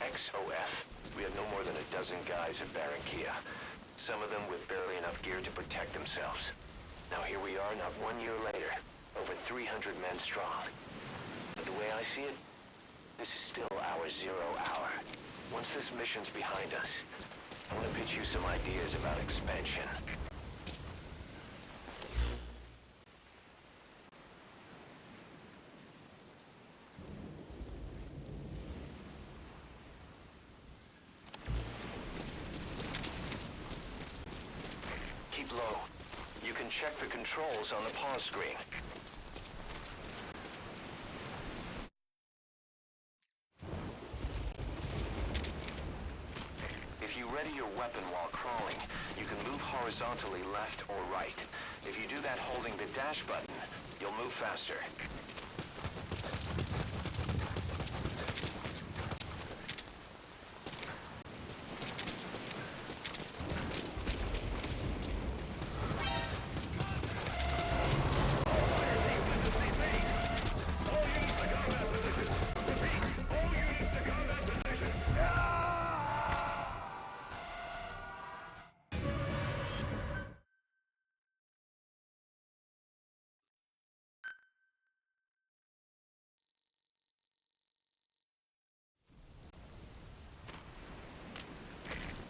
XOF. We have no more than a dozen guys at Barranquilla. Some of them with barely enough gear to protect themselves. Now here we are, not 1 year later, over 300 men strong. But the way I see it, this is still our 0 hour. Once this mission's behind us, I want to pitch you some ideas about expansion. Keep low. You can check the controls on the pause screen. If you ready your weapon while crawling, you can move horizontally left or right. If you do that holding the dash button, you'll move faster.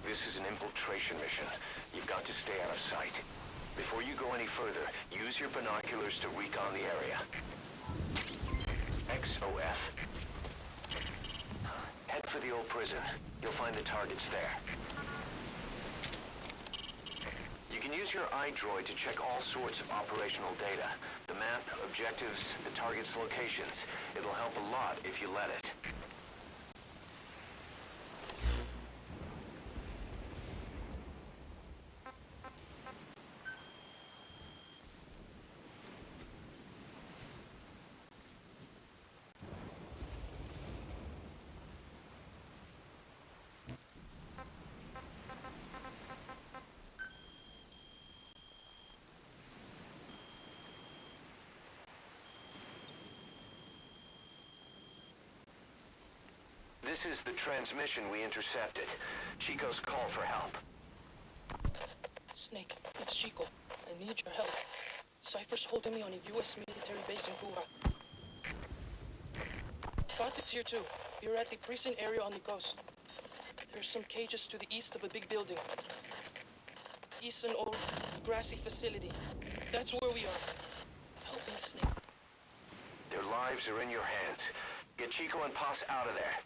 This is an infiltration mission. You've got to stay out of sight. Before you go any further, use your binoculars to recon the area. XOF. Head for the old prison. You'll find the targets there. You can use your iDroid to check all sorts of operational data. The map, objectives, the target's locations. It'll help a lot if you let it. This is the transmission we intercepted. Chico's call for help. Snake, it's Chico. I need your help. Cypher's holding me on a U.S. military base in Cuba. Gossip's here too. You're at the precinct area on the coast. There's some cages to the east of a big building. East an old grassy facility. That's where we are. Help me, Snake. Their lives are in your hands. Get Chico and Paz out of there.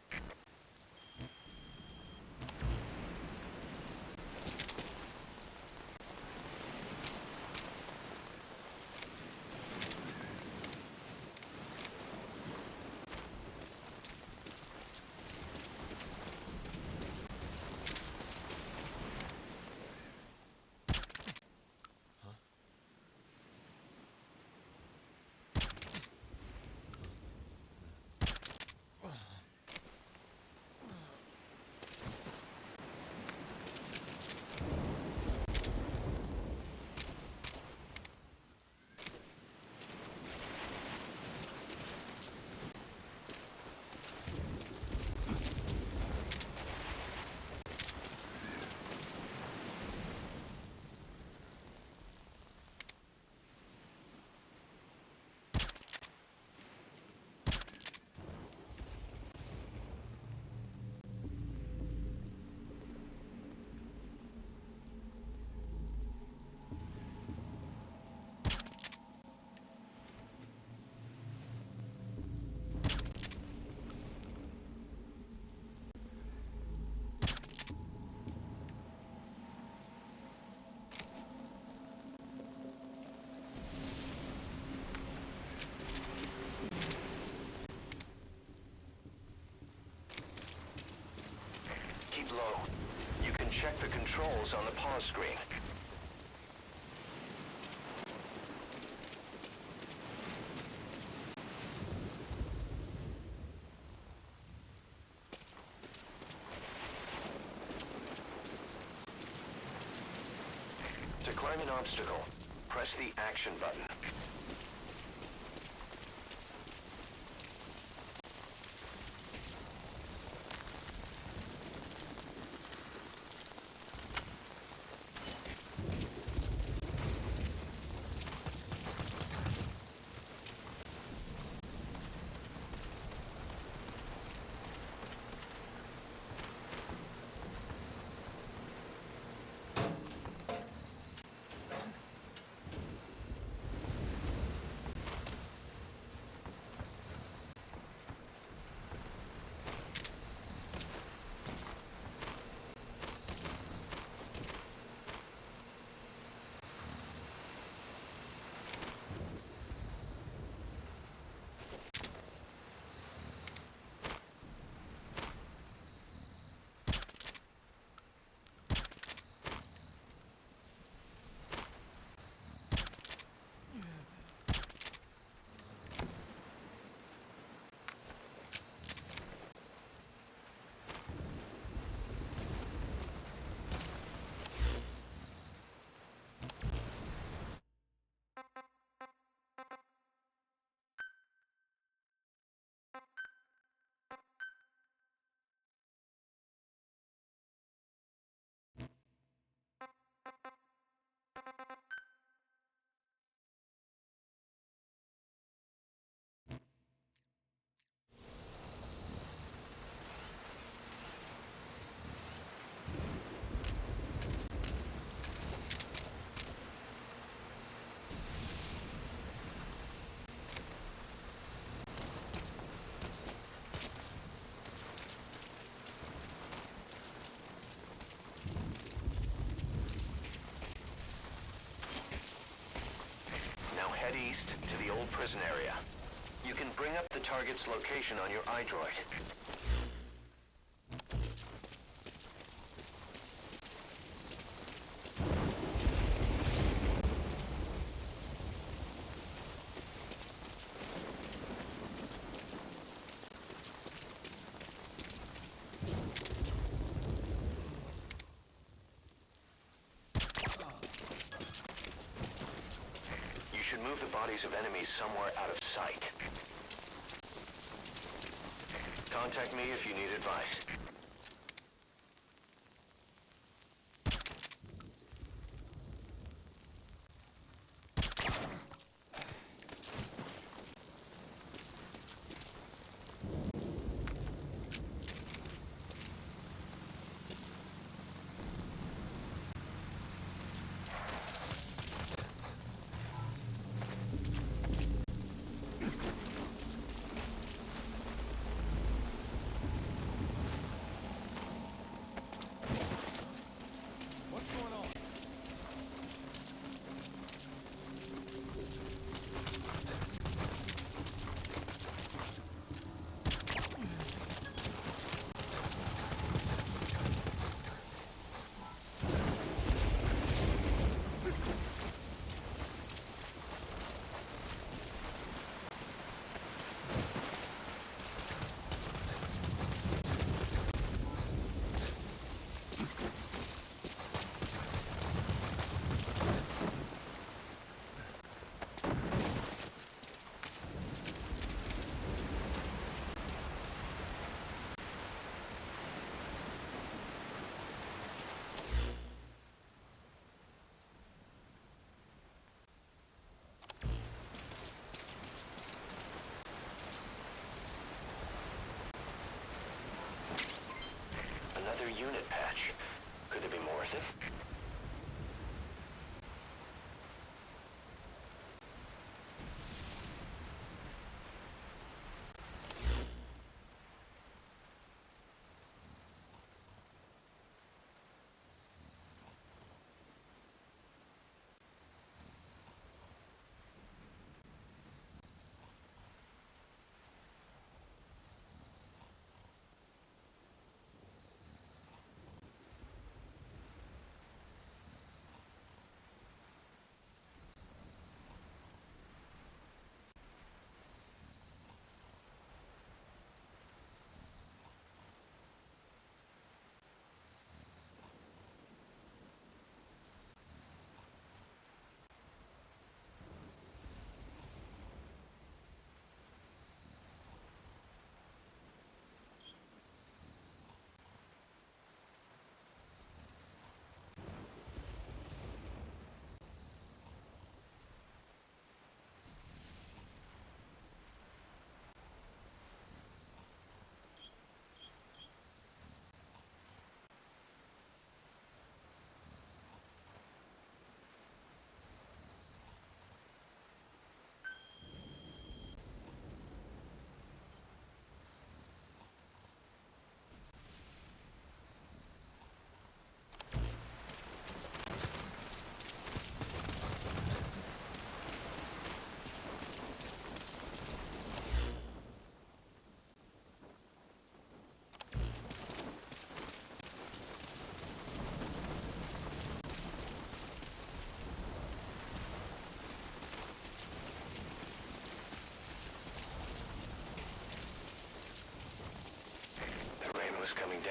aimed low. You can check the controls on the pause screen. To climb an obstacle, press the action button. Head east to the old prison area. You can bring up the target's location on your iDroid. Move the bodies of enemies somewhere out of sight. Contact me if you need advice.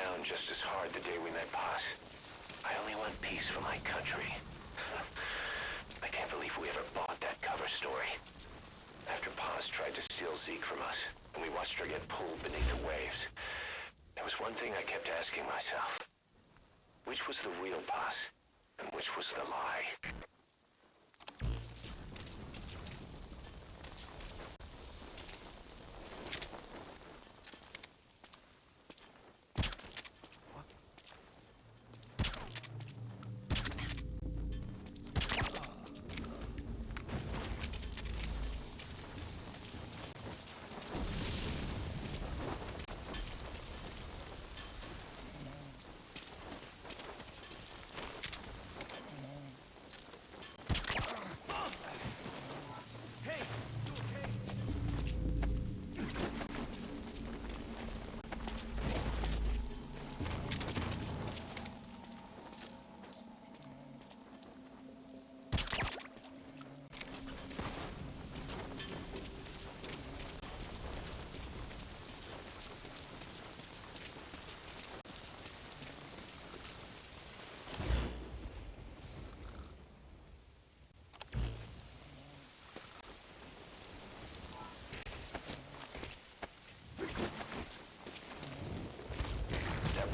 down just as hard the day we met Paz. I only want peace for my country. I can't believe we ever bought that cover story. After Paz tried to steal Zeke from us, and we watched her get pulled beneath the waves, there was one thing I kept asking myself. Which was the real Paz, and which was the lie?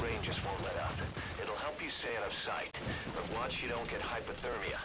Rain just won't let up. It'll help you stay out of sight, but watch you don't get hypothermia.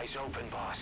Eyes open, boss.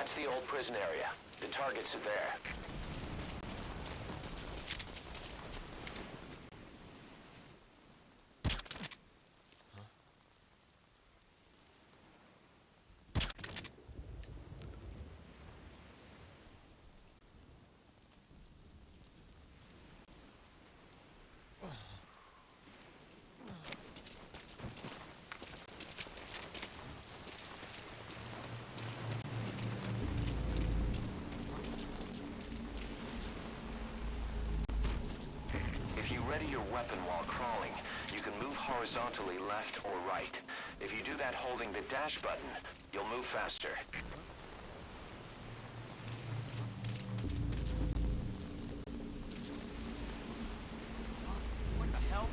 That's the old prison area. The targets are there. If you ready your weapon while crawling, you can move horizontally left or right. If you do that holding the dash button, you'll move faster. What the hell?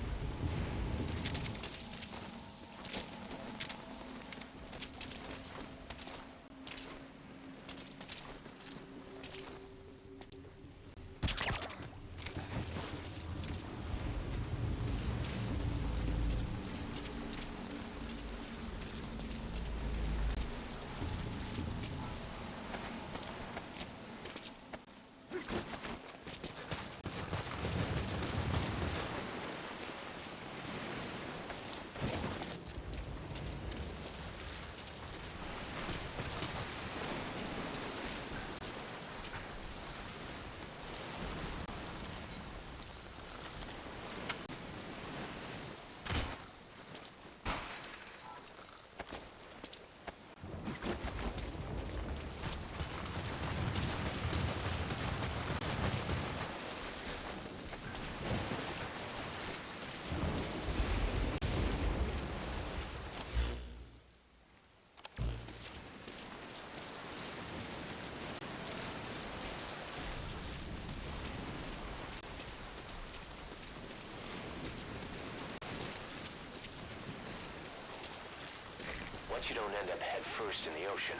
Once you don't end up head first in the ocean.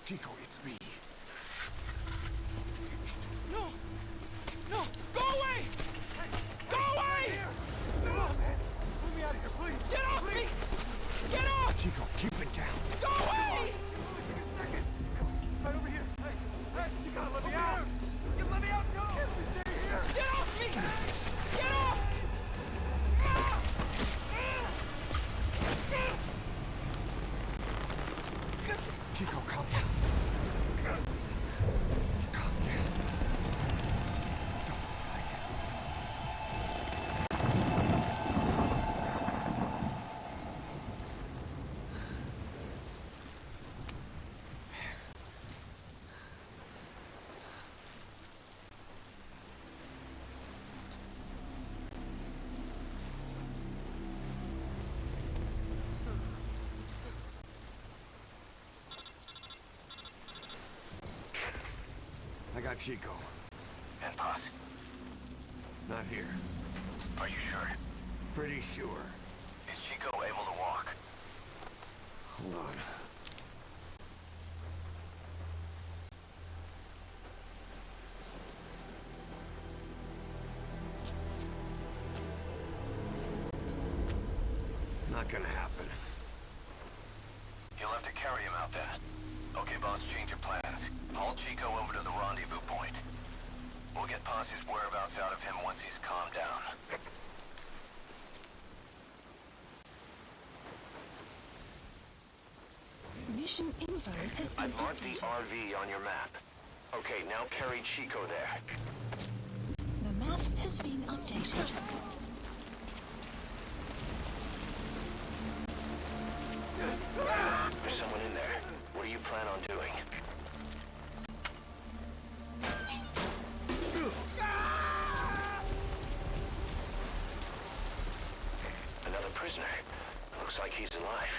Chico, it's me. Get off me! Get off! Chico, keep it down. Go away! Right over here. Hey, you gotta let me out. You let me out, go! Stay here. Get off me! Get off! Chico, calm down. Calm down. Don't fight it. I got Chico. And Paz? Not here. Are you sure? Pretty sure. Is Chico able to walk? Hold on. Not gonna happen. You'll have to carry him out then. Okay, boss, change your plans. Haul Chico over to the rendezvous point. We'll get Paz's whereabouts out of him once he's calmed down. Mission info has been I've marked the updated. RV on your map. Okay, now carry Chico there. The map has been updated. There's someone in there. What do you plan on doing? Another prisoner. Looks like he's alive.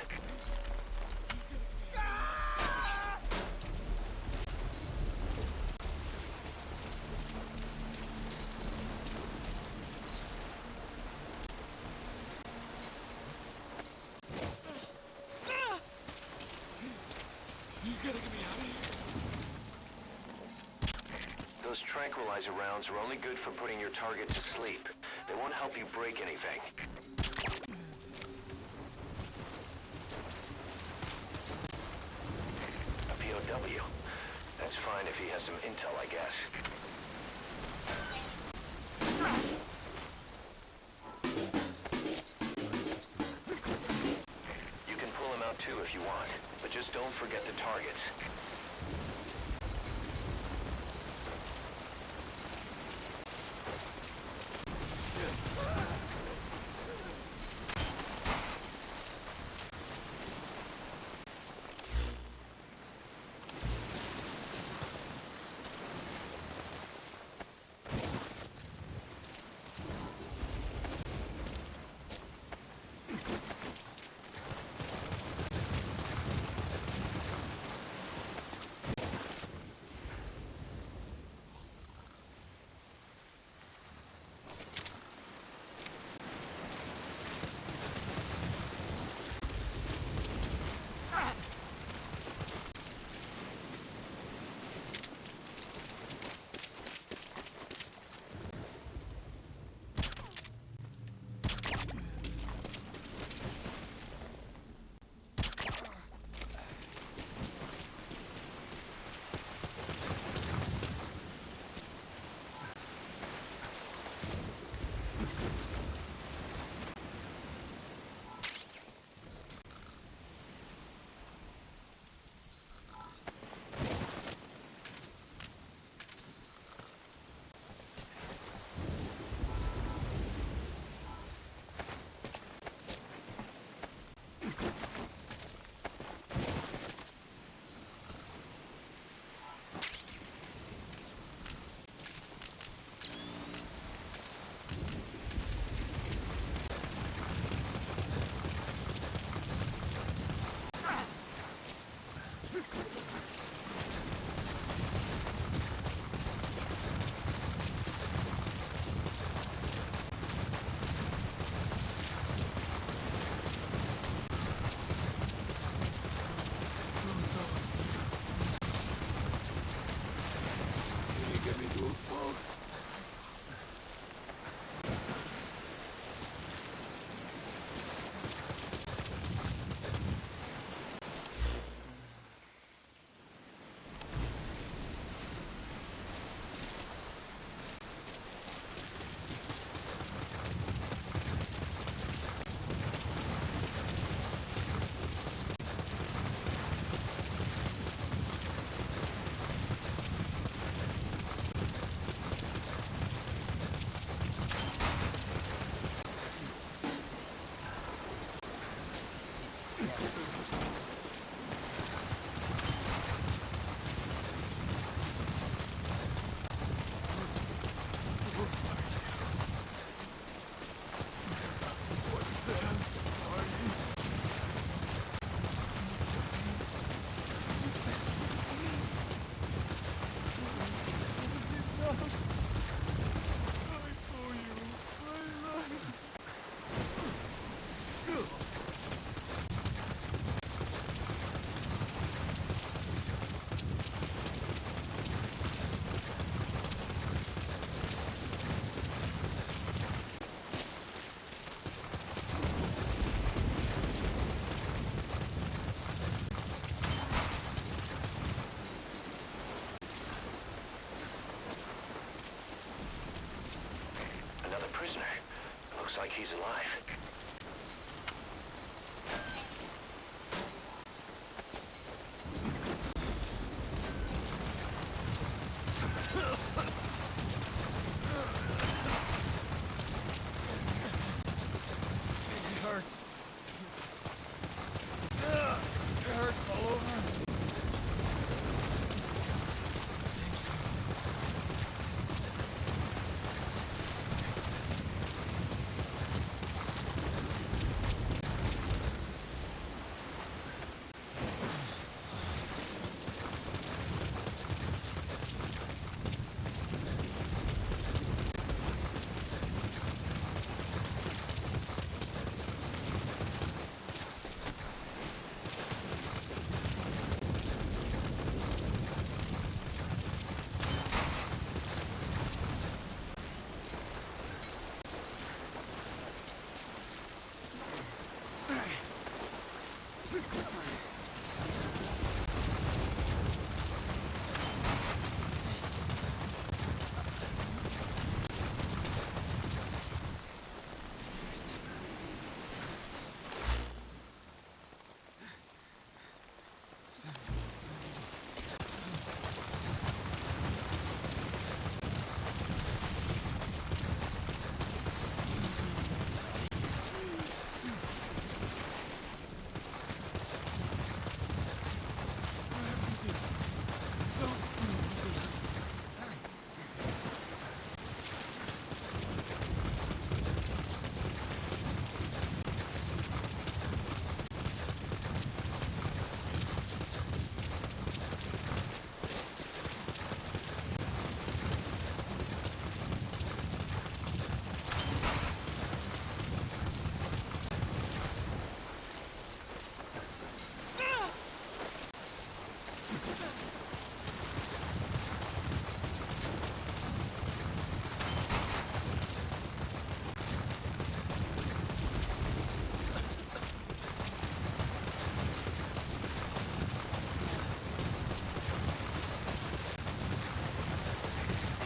Those tranquilizer rounds are only good for putting your target to sleep. They won't help you break anything. A POW. That's fine if he has some intel, I guess. You can pull him out too if you want, but just don't forget the targets. Prisoner. Looks like he's alive. It hurts. It hurts all over.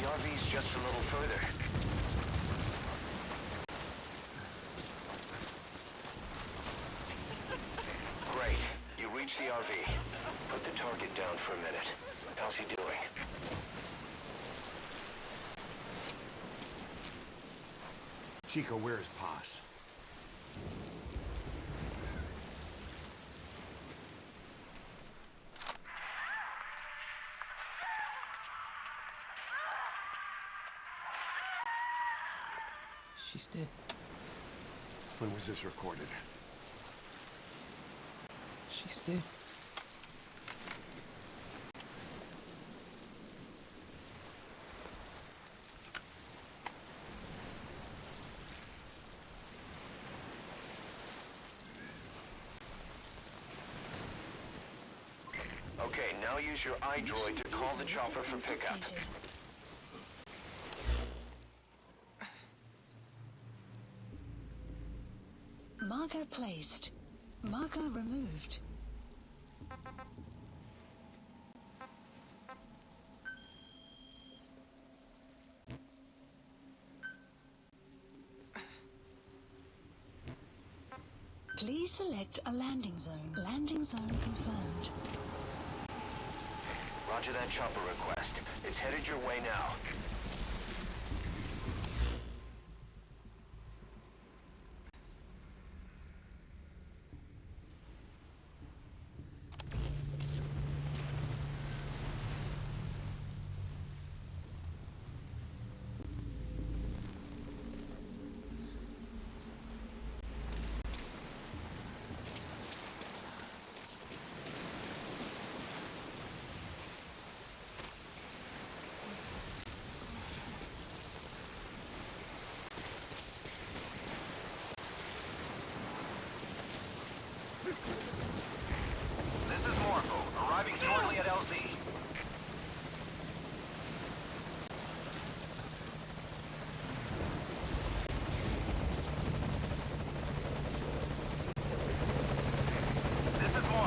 RV's just a little further. Great. You reached the RV. Put the target down for a minute. How's he doing? Chico, where is Paz? She's dead. When was this recorded? She's dead. Okay, now use your iDroid to call the chopper for pickup. Marker placed. Marker removed. Please select a landing zone. Landing zone confirmed. Roger that chopper request. It's headed your way now.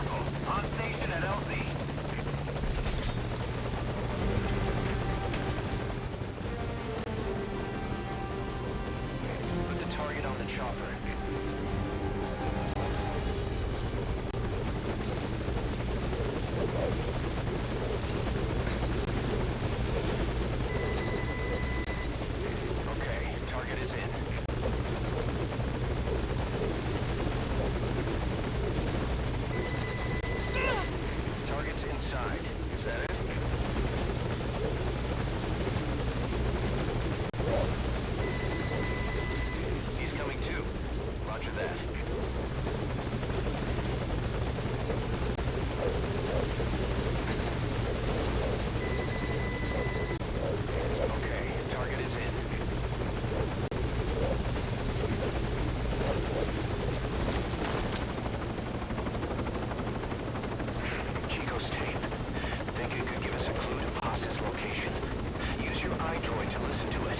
Bravo. On station at LZ. Put the target on the chopper. Okay, target is in. Target's inside. Is that it? He's coming too. Roger that. Okay, target is in. Chico's tape. Think it could give us a clue to Paz's location? Use your iDroid to listen to it.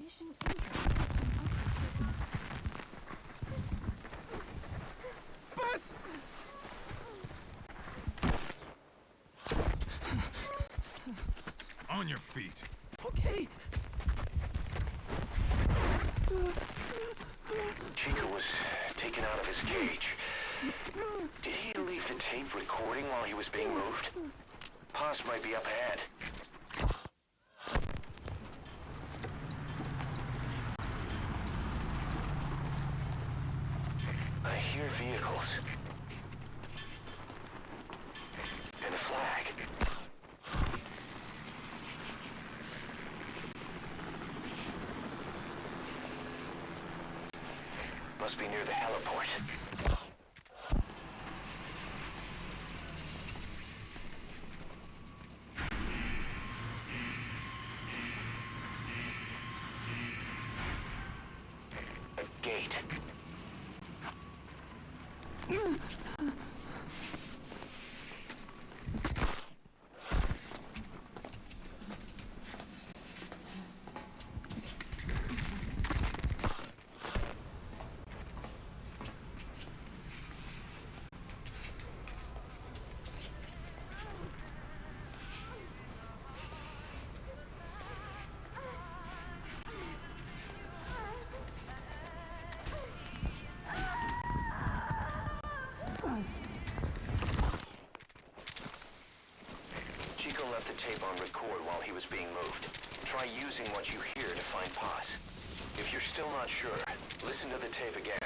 Mission interest. Bus! On your feet. Okay. Chico was taken out of his cage. Did he leave the tape recording while he was being moved? Paz might be up ahead. I hear vehicles. And a flag. Must be near the heliport. A gate. Chico left the tape on record while he was being moved. Try using what you hear to find Paz. If you're still not sure, listen to the tape again.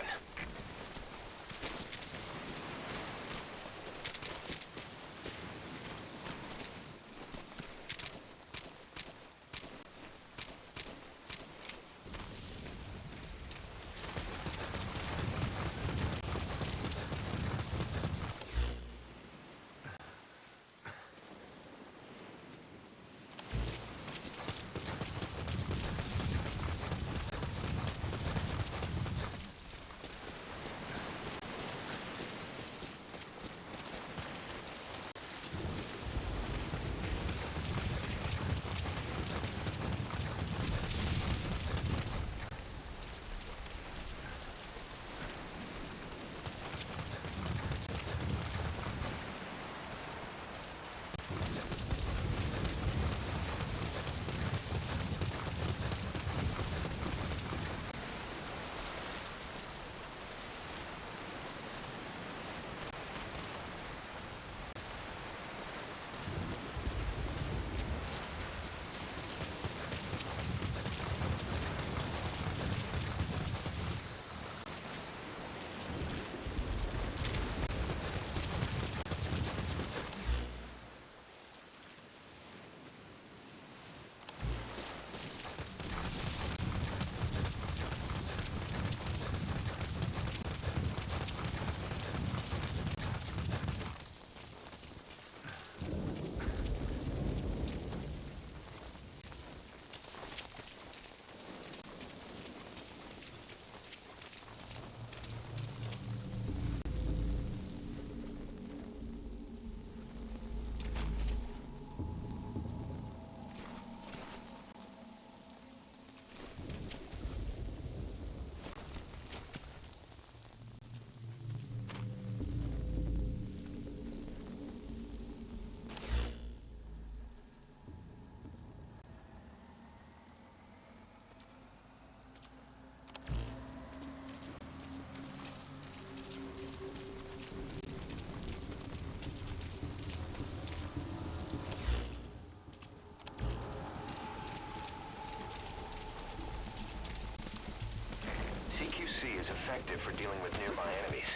effective for dealing with nearby enemies.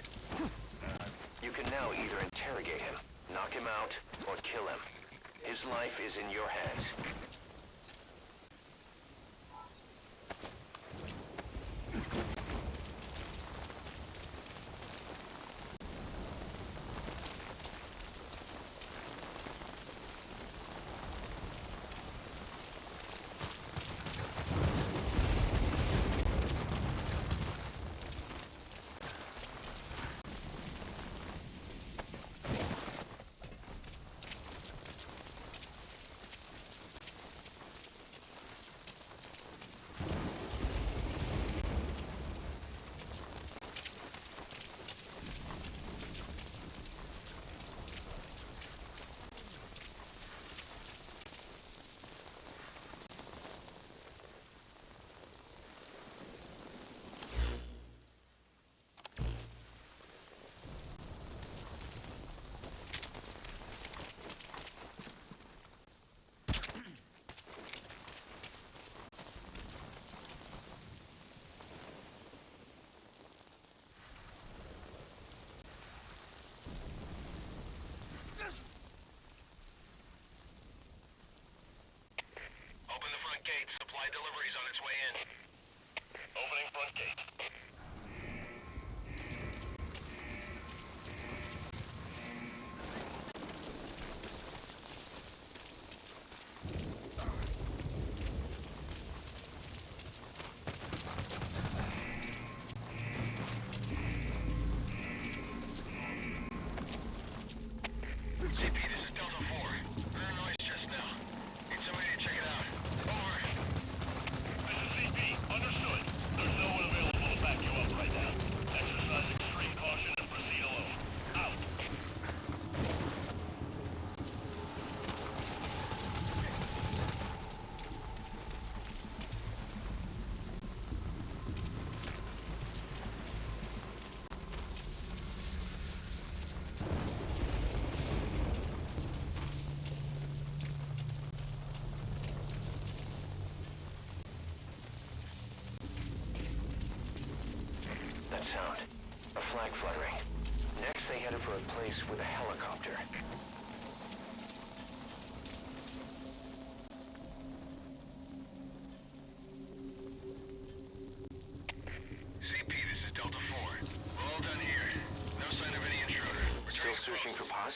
You can now either interrogate him, knock him out, or kill him. His life is in your hands. Open the front gate. Supply deliveries on its way in. Opening front gate. CP, this is Delta 4. Heard a noise just now. Need somebody to check it out. Over. This is CP. Understood. There's no one available to back you up right now. Exercise extreme caution and proceed alone. Out. That sound. A flag fluttering. Next, they headed for a place with a helicopter. CP, this is Delta 4. We're all done here. No sign of any intruder. Still searching for Paz?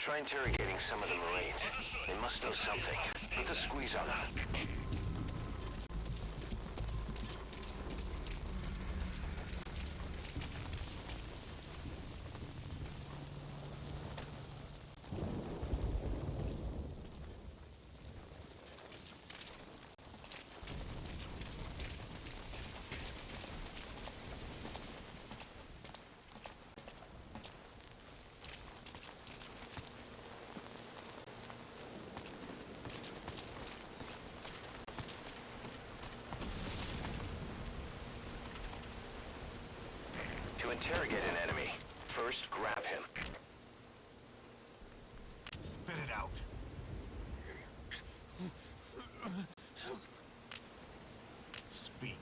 Try interrogating some of the Marines. They must know something. Put the squeeze on them. To interrogate an enemy, first grab him. Spit it out. Speak.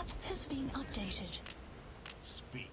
Map has been updated. Speak.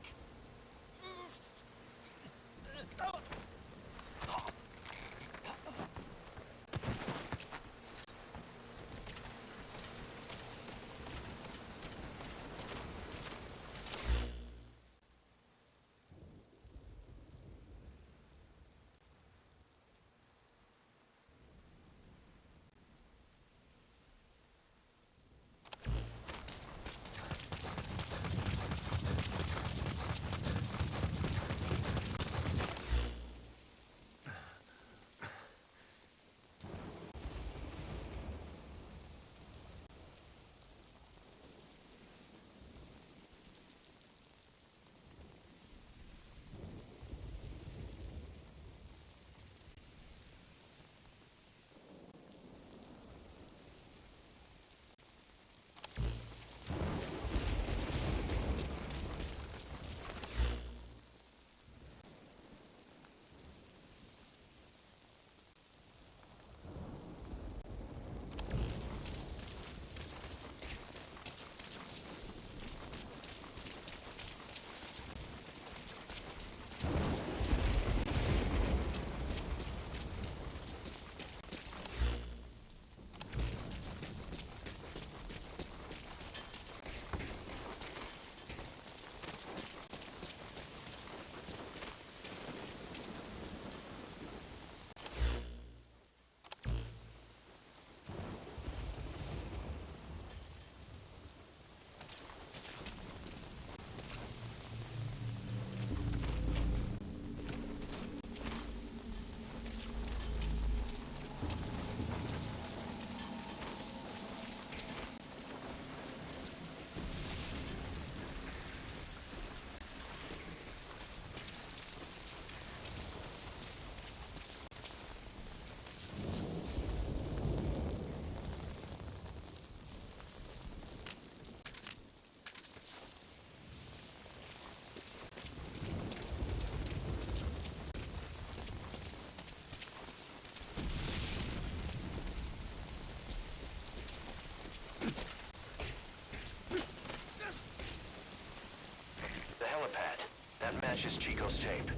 The helipad. That matches Chico's tape.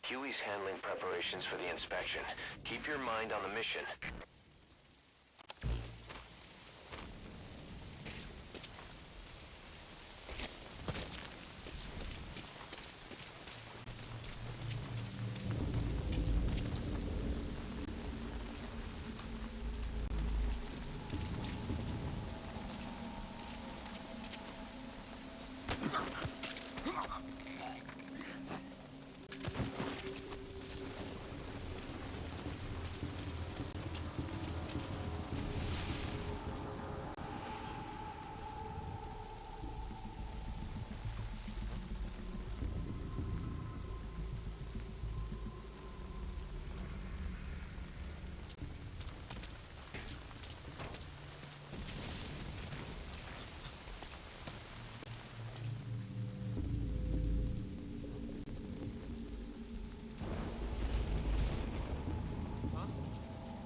Huey's handling preparations for the inspection. Keep your mind on the mission.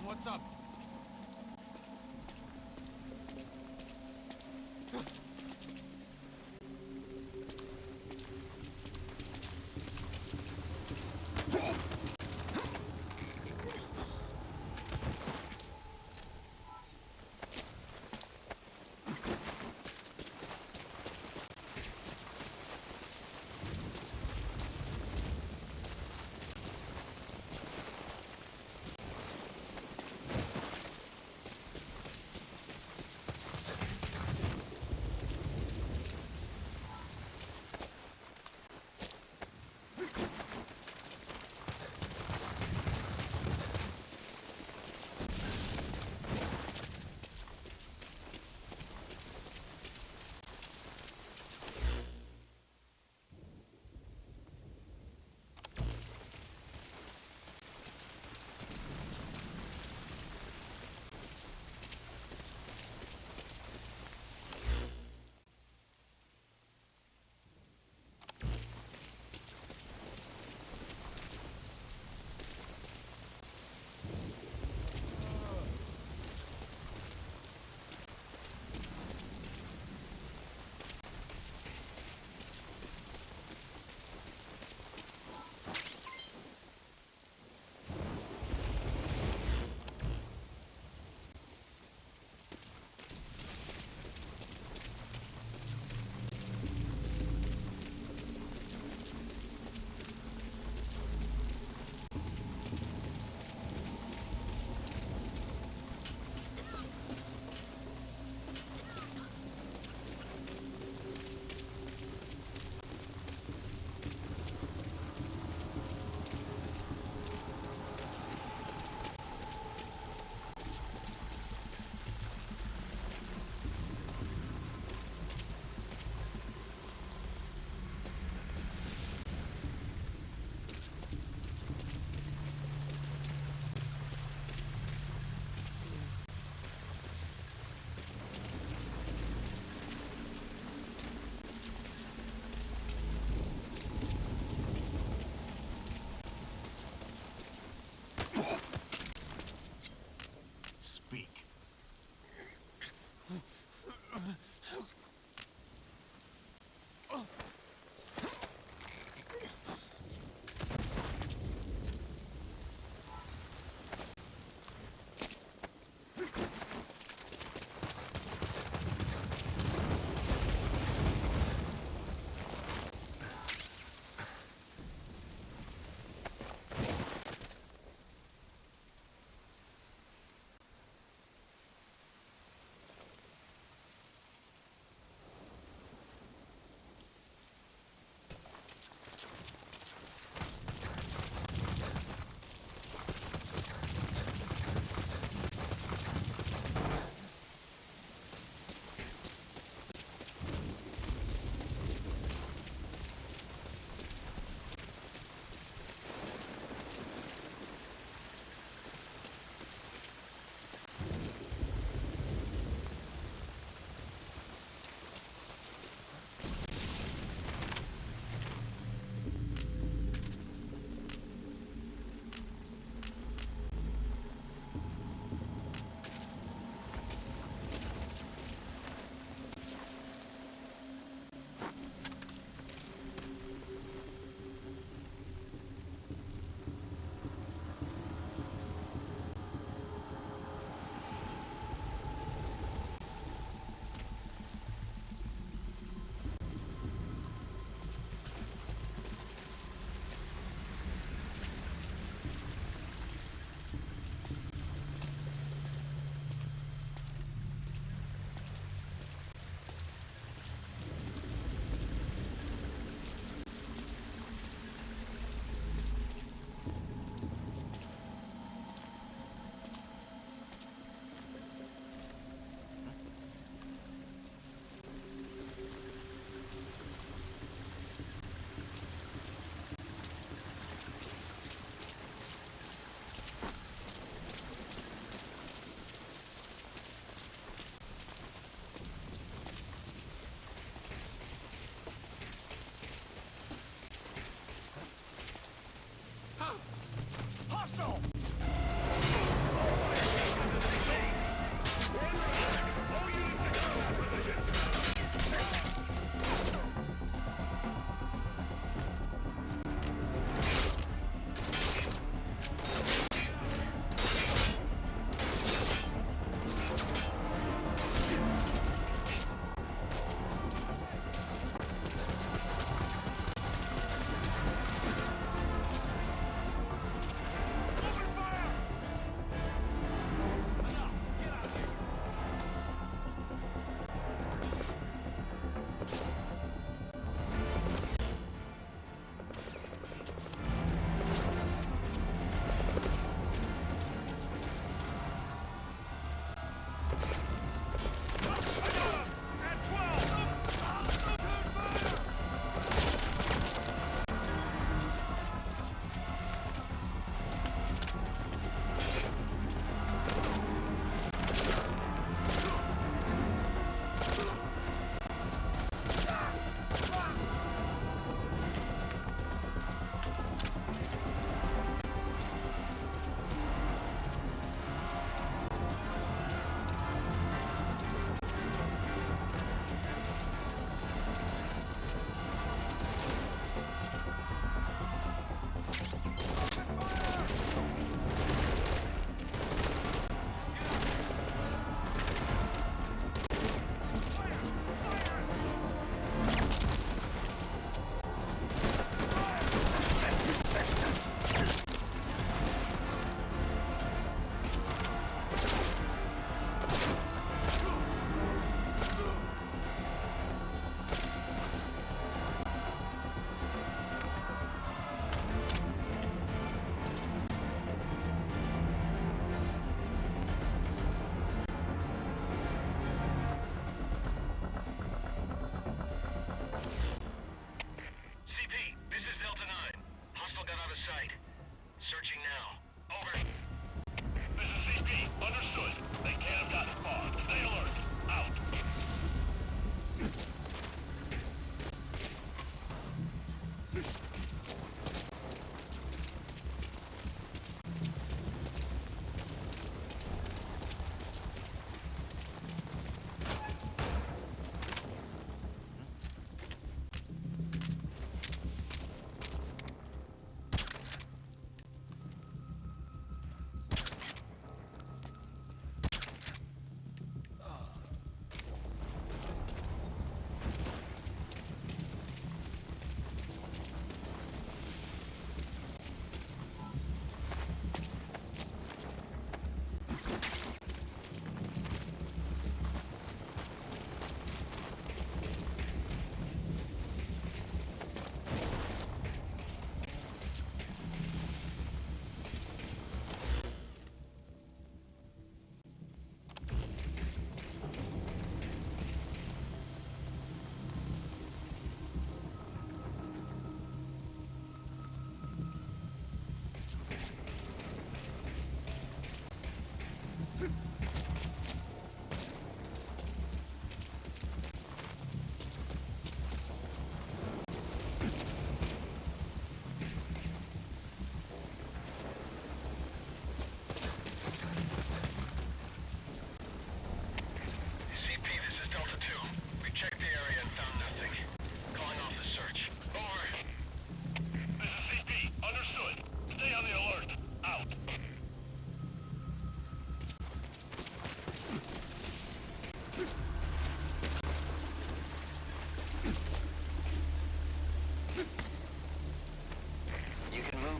What's up?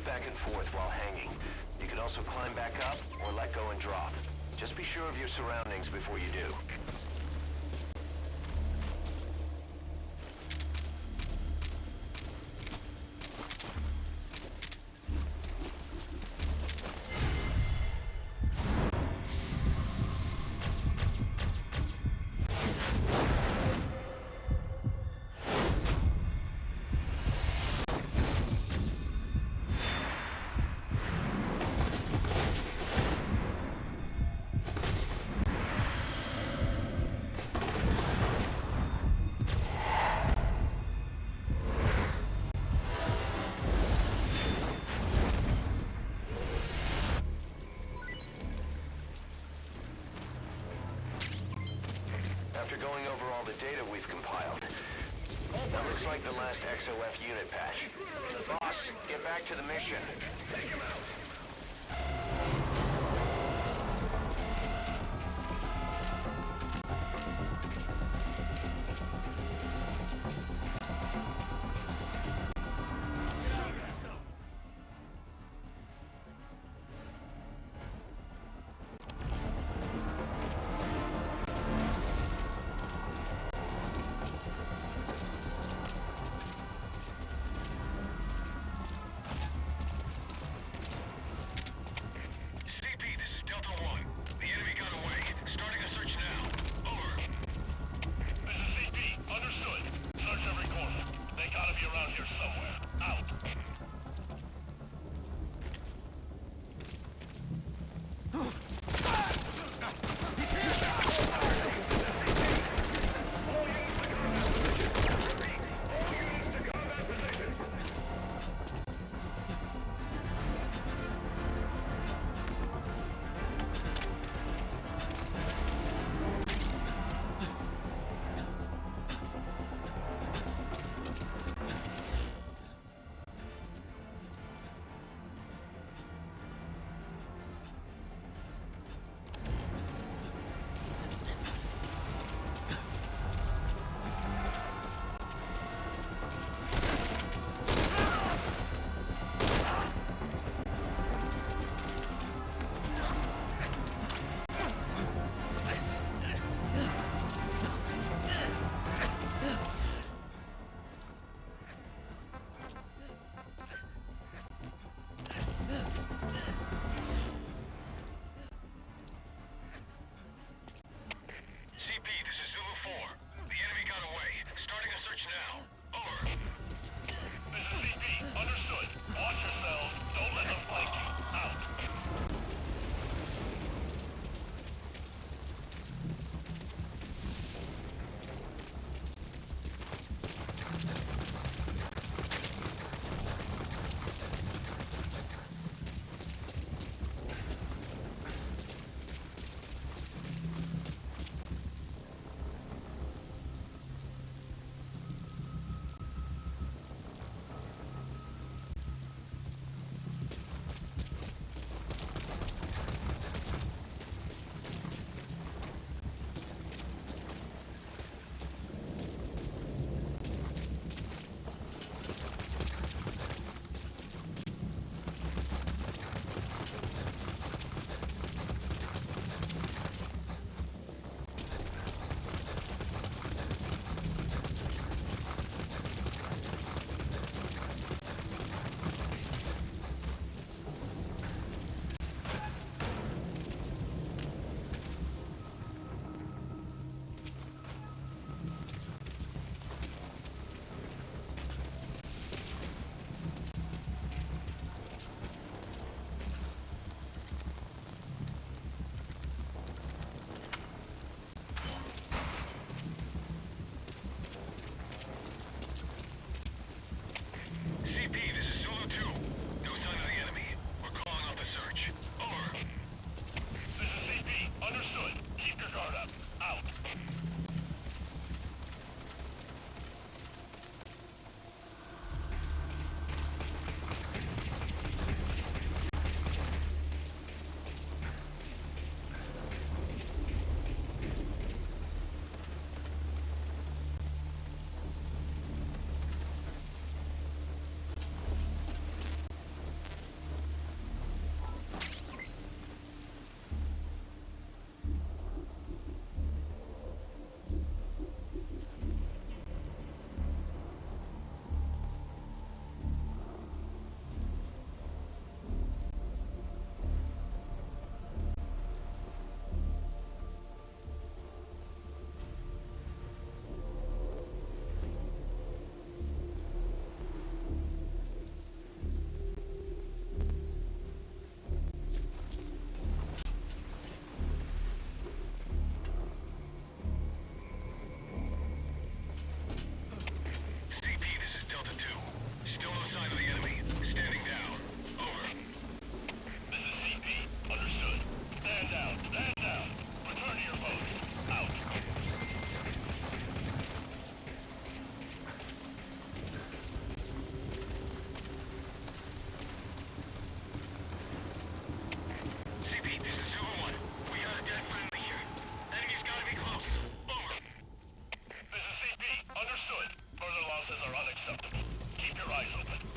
move back and forth while hanging. You can also climb back up or let go and drop. Just be sure of your surroundings before you do. After going over all the data we've compiled, that looks like the last XOF unit patch. Boss, get back to the mission. Take him out.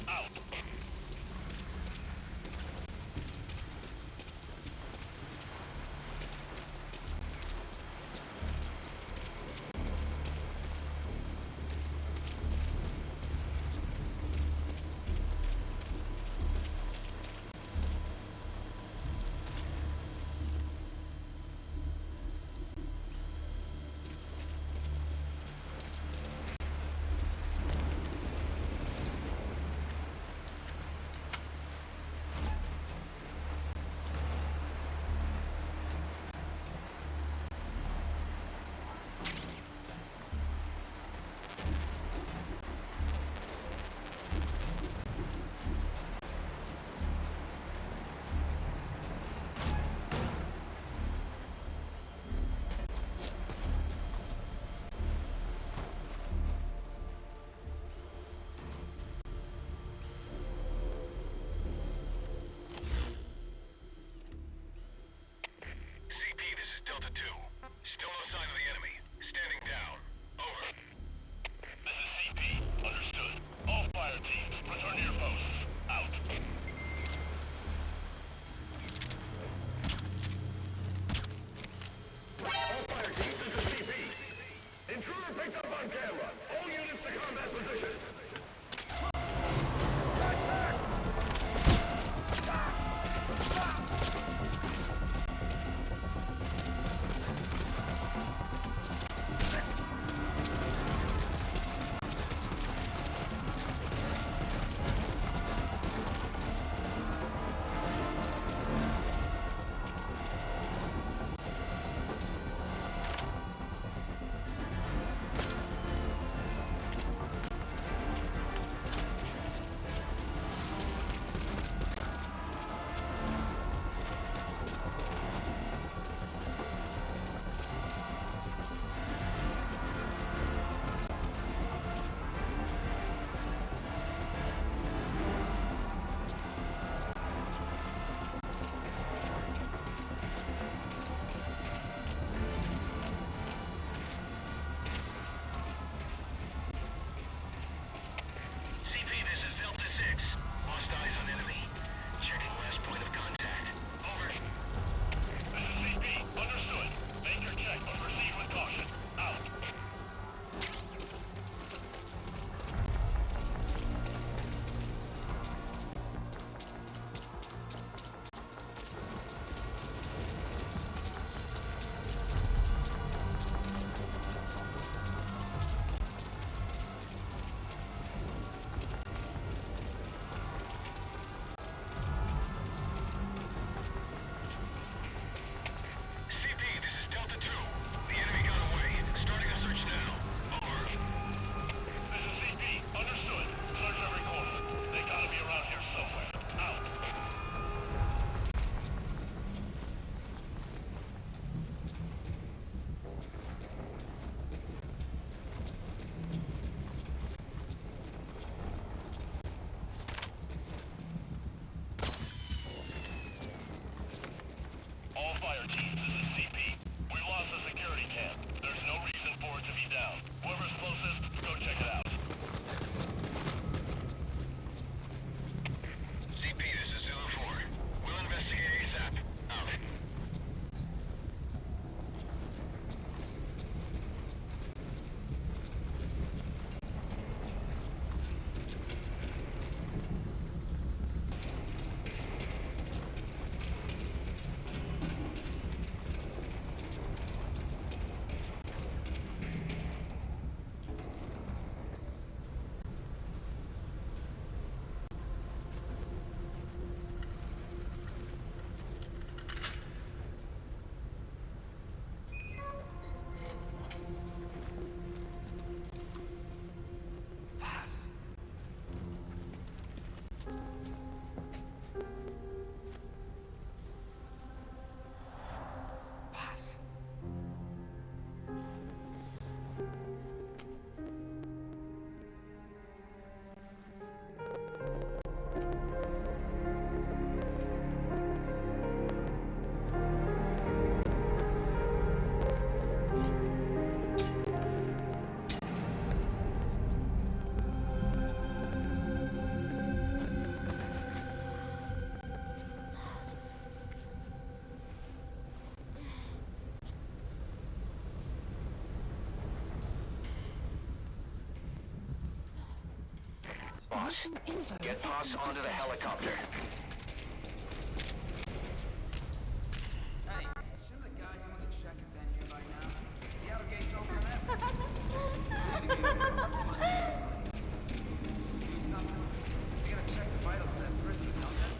out. boss. Get Poss onto the helicopter. Hey, shouldn't the guy doing the check have been here by now? The outer gate's open and everything. Do something. We gotta check the vitals of that prisoner, don't they?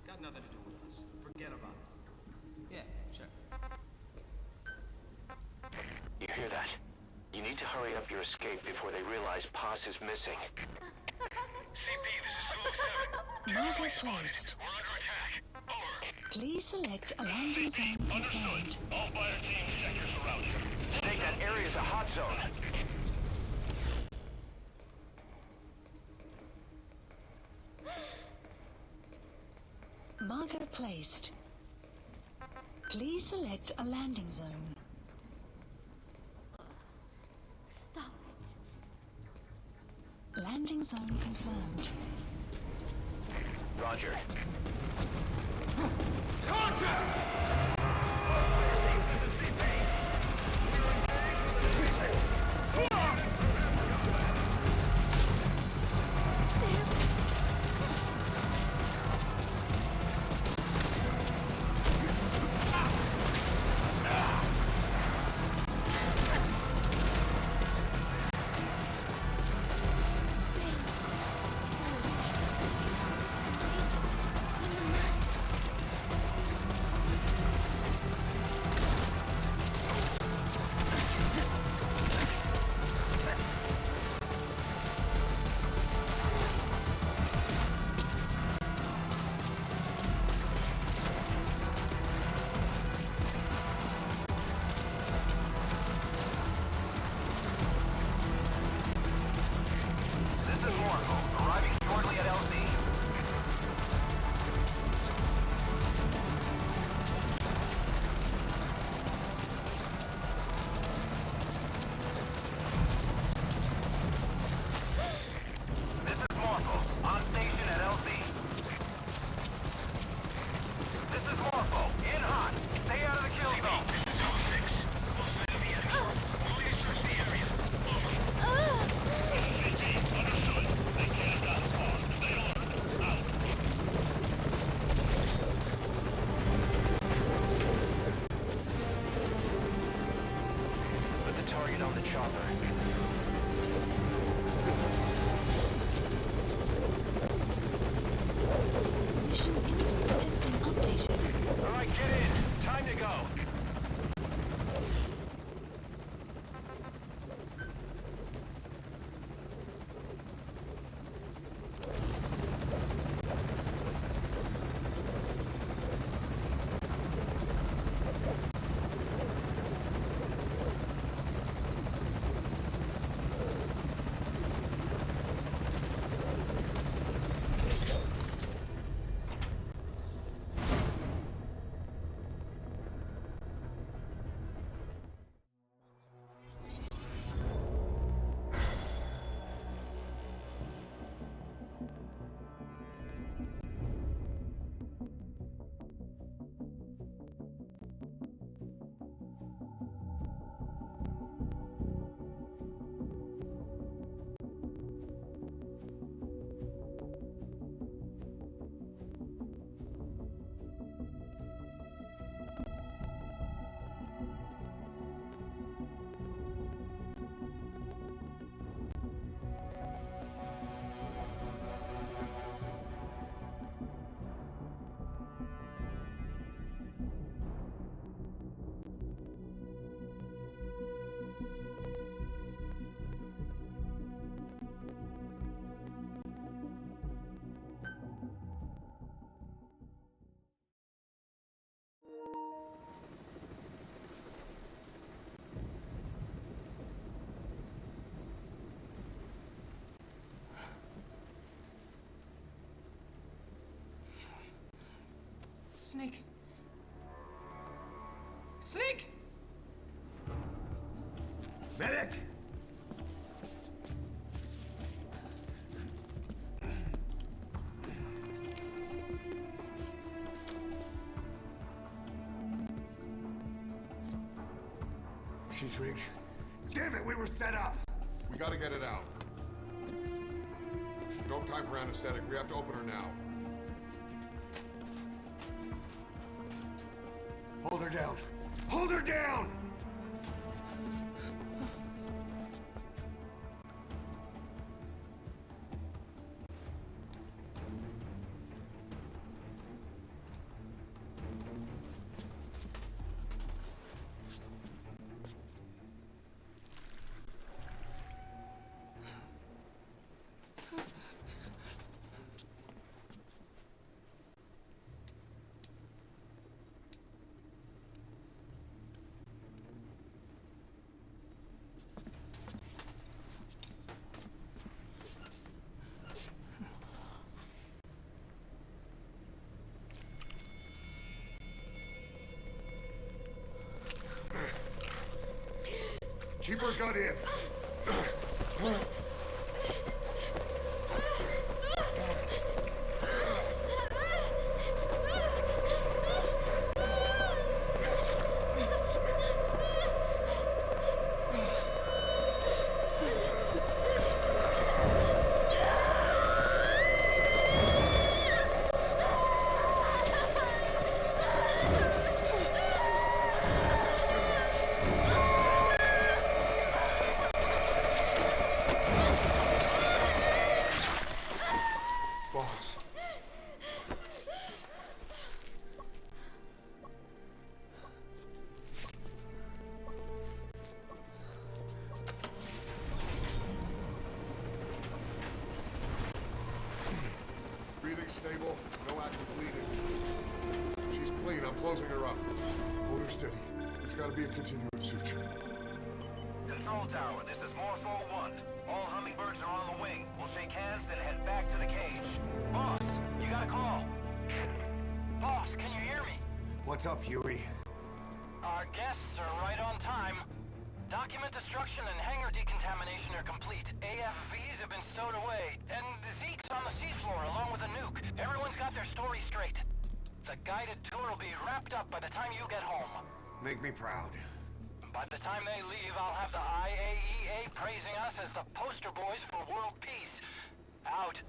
Got nothing to do with us. Forget about it. Yeah, sure. You hear that? You need to hurry up your escape before they realize Poss is missing. CP, this is 207. Marker placed. We're under attack. Over. Please select a landing zone confirmed. Understood. All fire teams check your surroundings. Snake, that area's a hot zone. Marker placed. Please select a landing zone. Stop it. Landing zone confirmed. Roger. Snake! Snake! Medic! She's rigged. Damn it, we were set up! We gotta get it out. No time for anesthetic. We have to open her now. Hold her down. Hold her down! Keep her gut in. Boss. Breathing stable, no active bleeding. She's clean, I'm closing her up. Hold her steady. It's gotta be a continuous suture. Control tower, this is Morpho 1. All hummingbirds are on the wing. We'll shake hands, then head back to the cage. Boss, you got a call. Boss, can you hear me? What's up, Huey? Our guests are right on time. Document destruction and hangar decontamination are complete. AFVs have been stowed away. And Zeke's on the seafloor along with a nuke. Everyone's got their story straight. The guided tour will be wrapped up by the time you get home. Make me proud. By the time they leave, I'll have the IAEA praising us as the poster boys for world peace. Out.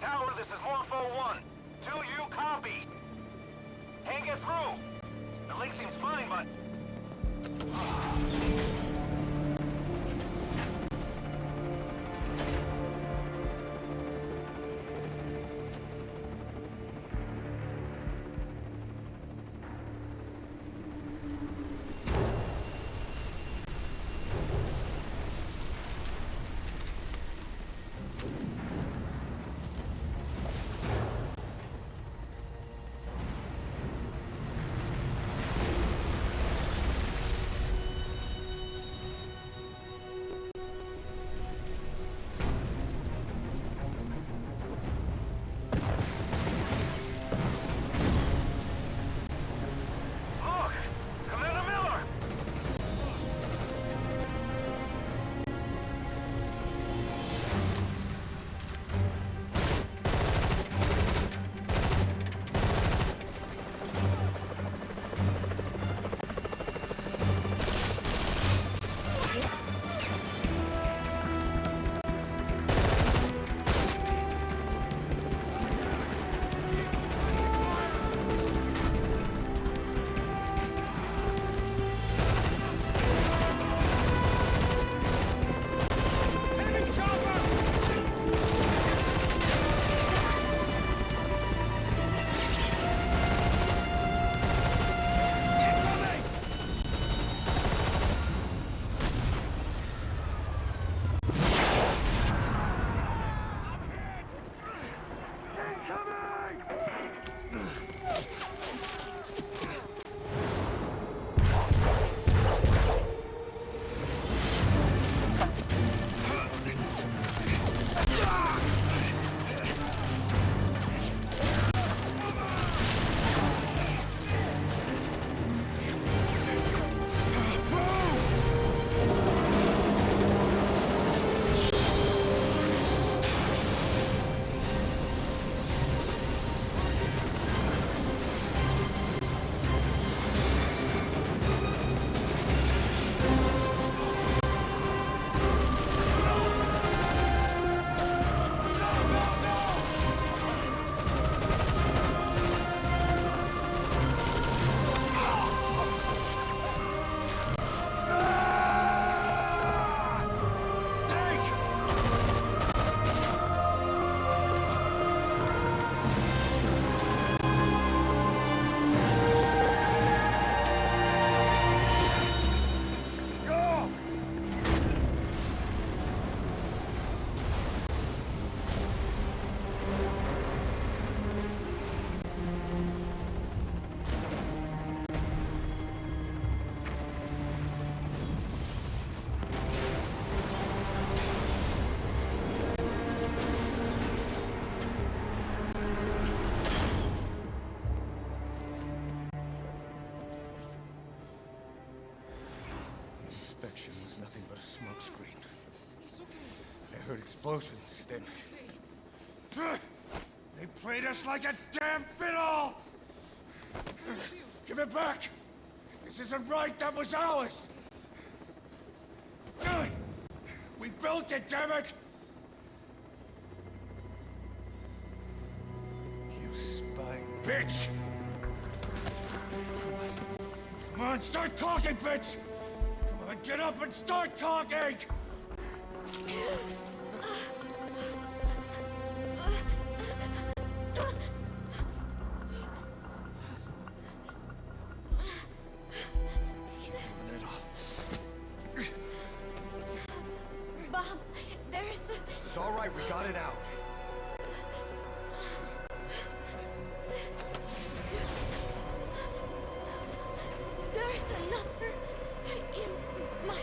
Tower, this is Morpho 1. Do you copy? Can't get through. The link seems fine, but... inspection was nothing but a smokescreen. I heard explosions, then... They played us like a damn fiddle! Give it back! This isn't right, that was ours! We built it, damn it! You spy bitch! Come on, start talking, bitch! Come on, get up and start talking! Bob, there's... It's all right, we got it out. There's another in my...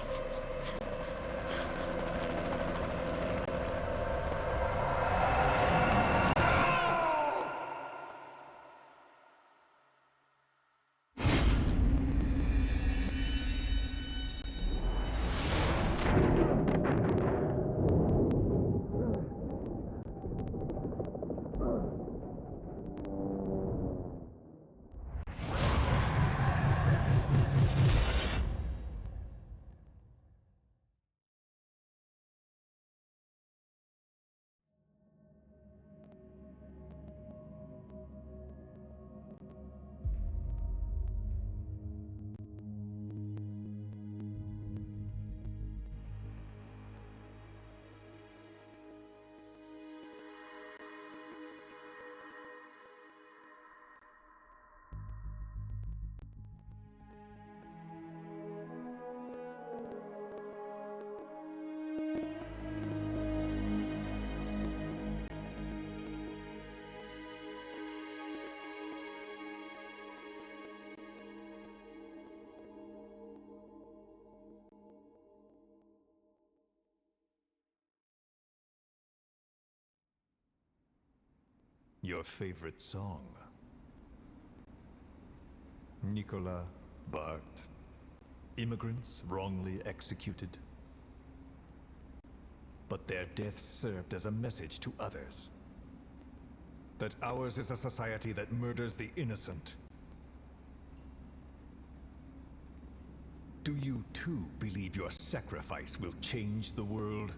Your favorite song? Nicola Bart. Immigrants wrongly executed. But their deaths served as a message to others. That ours is a society that murders the innocent. Do you too believe your sacrifice will change the world?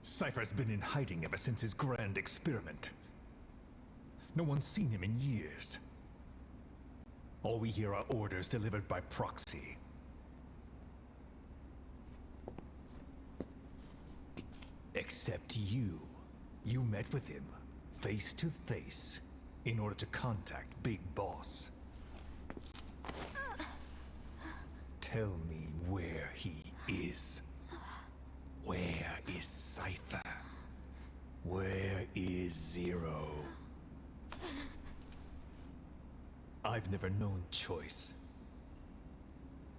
Cypher's been in hiding ever since his grand experiment. No one's seen him in years. All we hear are orders delivered by proxy. Except you. You met with him, face to face, in order to contact Big Boss. Tell me where he is. Where is Cypher? Where is Zero? I've never known choice.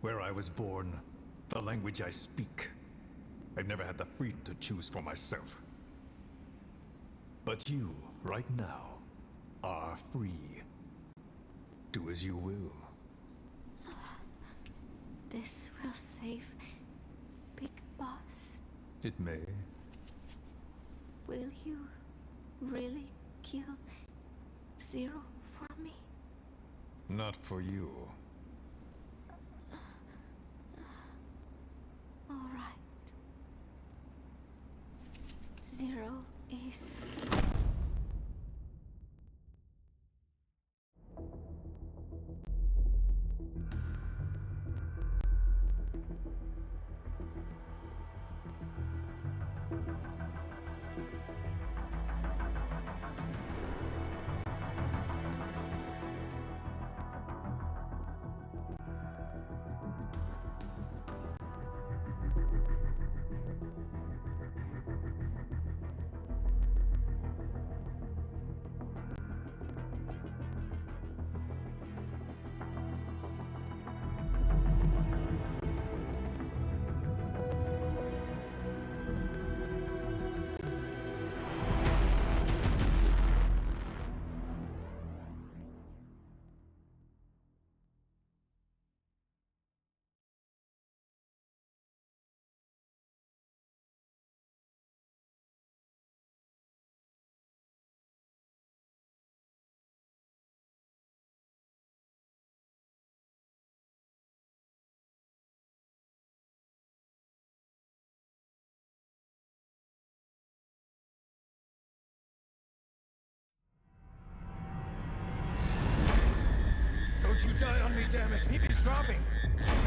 Where I was born, the language I speak, I've never had the freedom to choose for myself. But you, right now, are free. Do as you will. This will save Big Boss. It may. Will you really kill Zero for me? Not for you. All right. Zero is... Don't you die on me, damn it! He's dropping!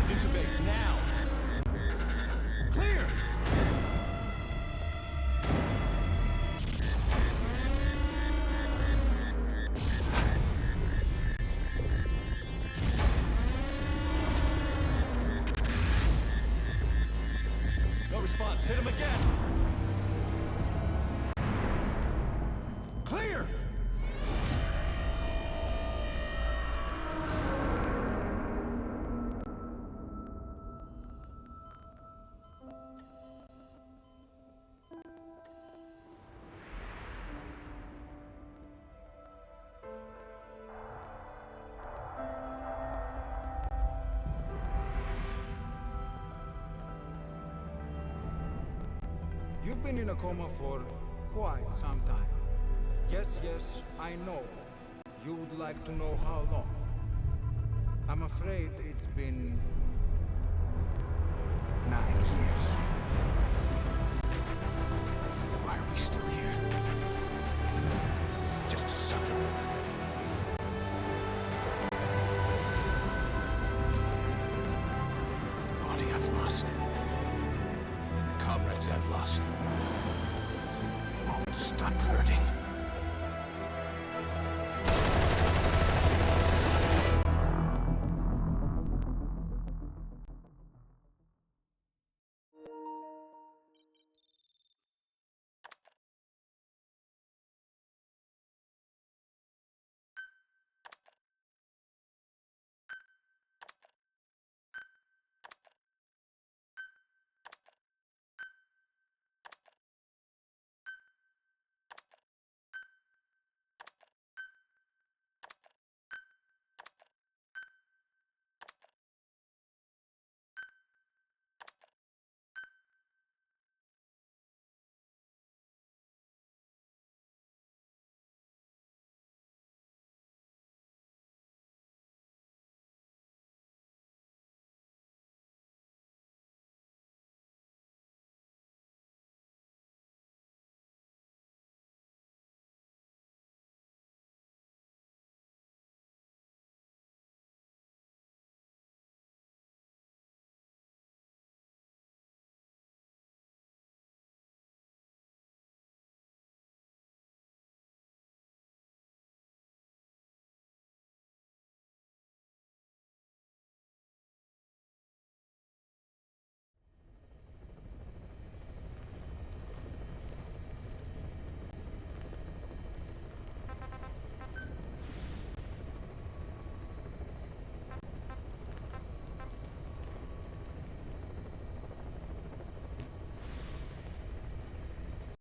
Intubate, now! Clear! No response. Hit him again! Clear! You've been in a coma for quite some time. Yes, I know. You would like to know how long. I'm afraid it's been 9 years. Why are we still here? Just to suffer. The body I've lost. The comrades I've lost. Won't stop hurting.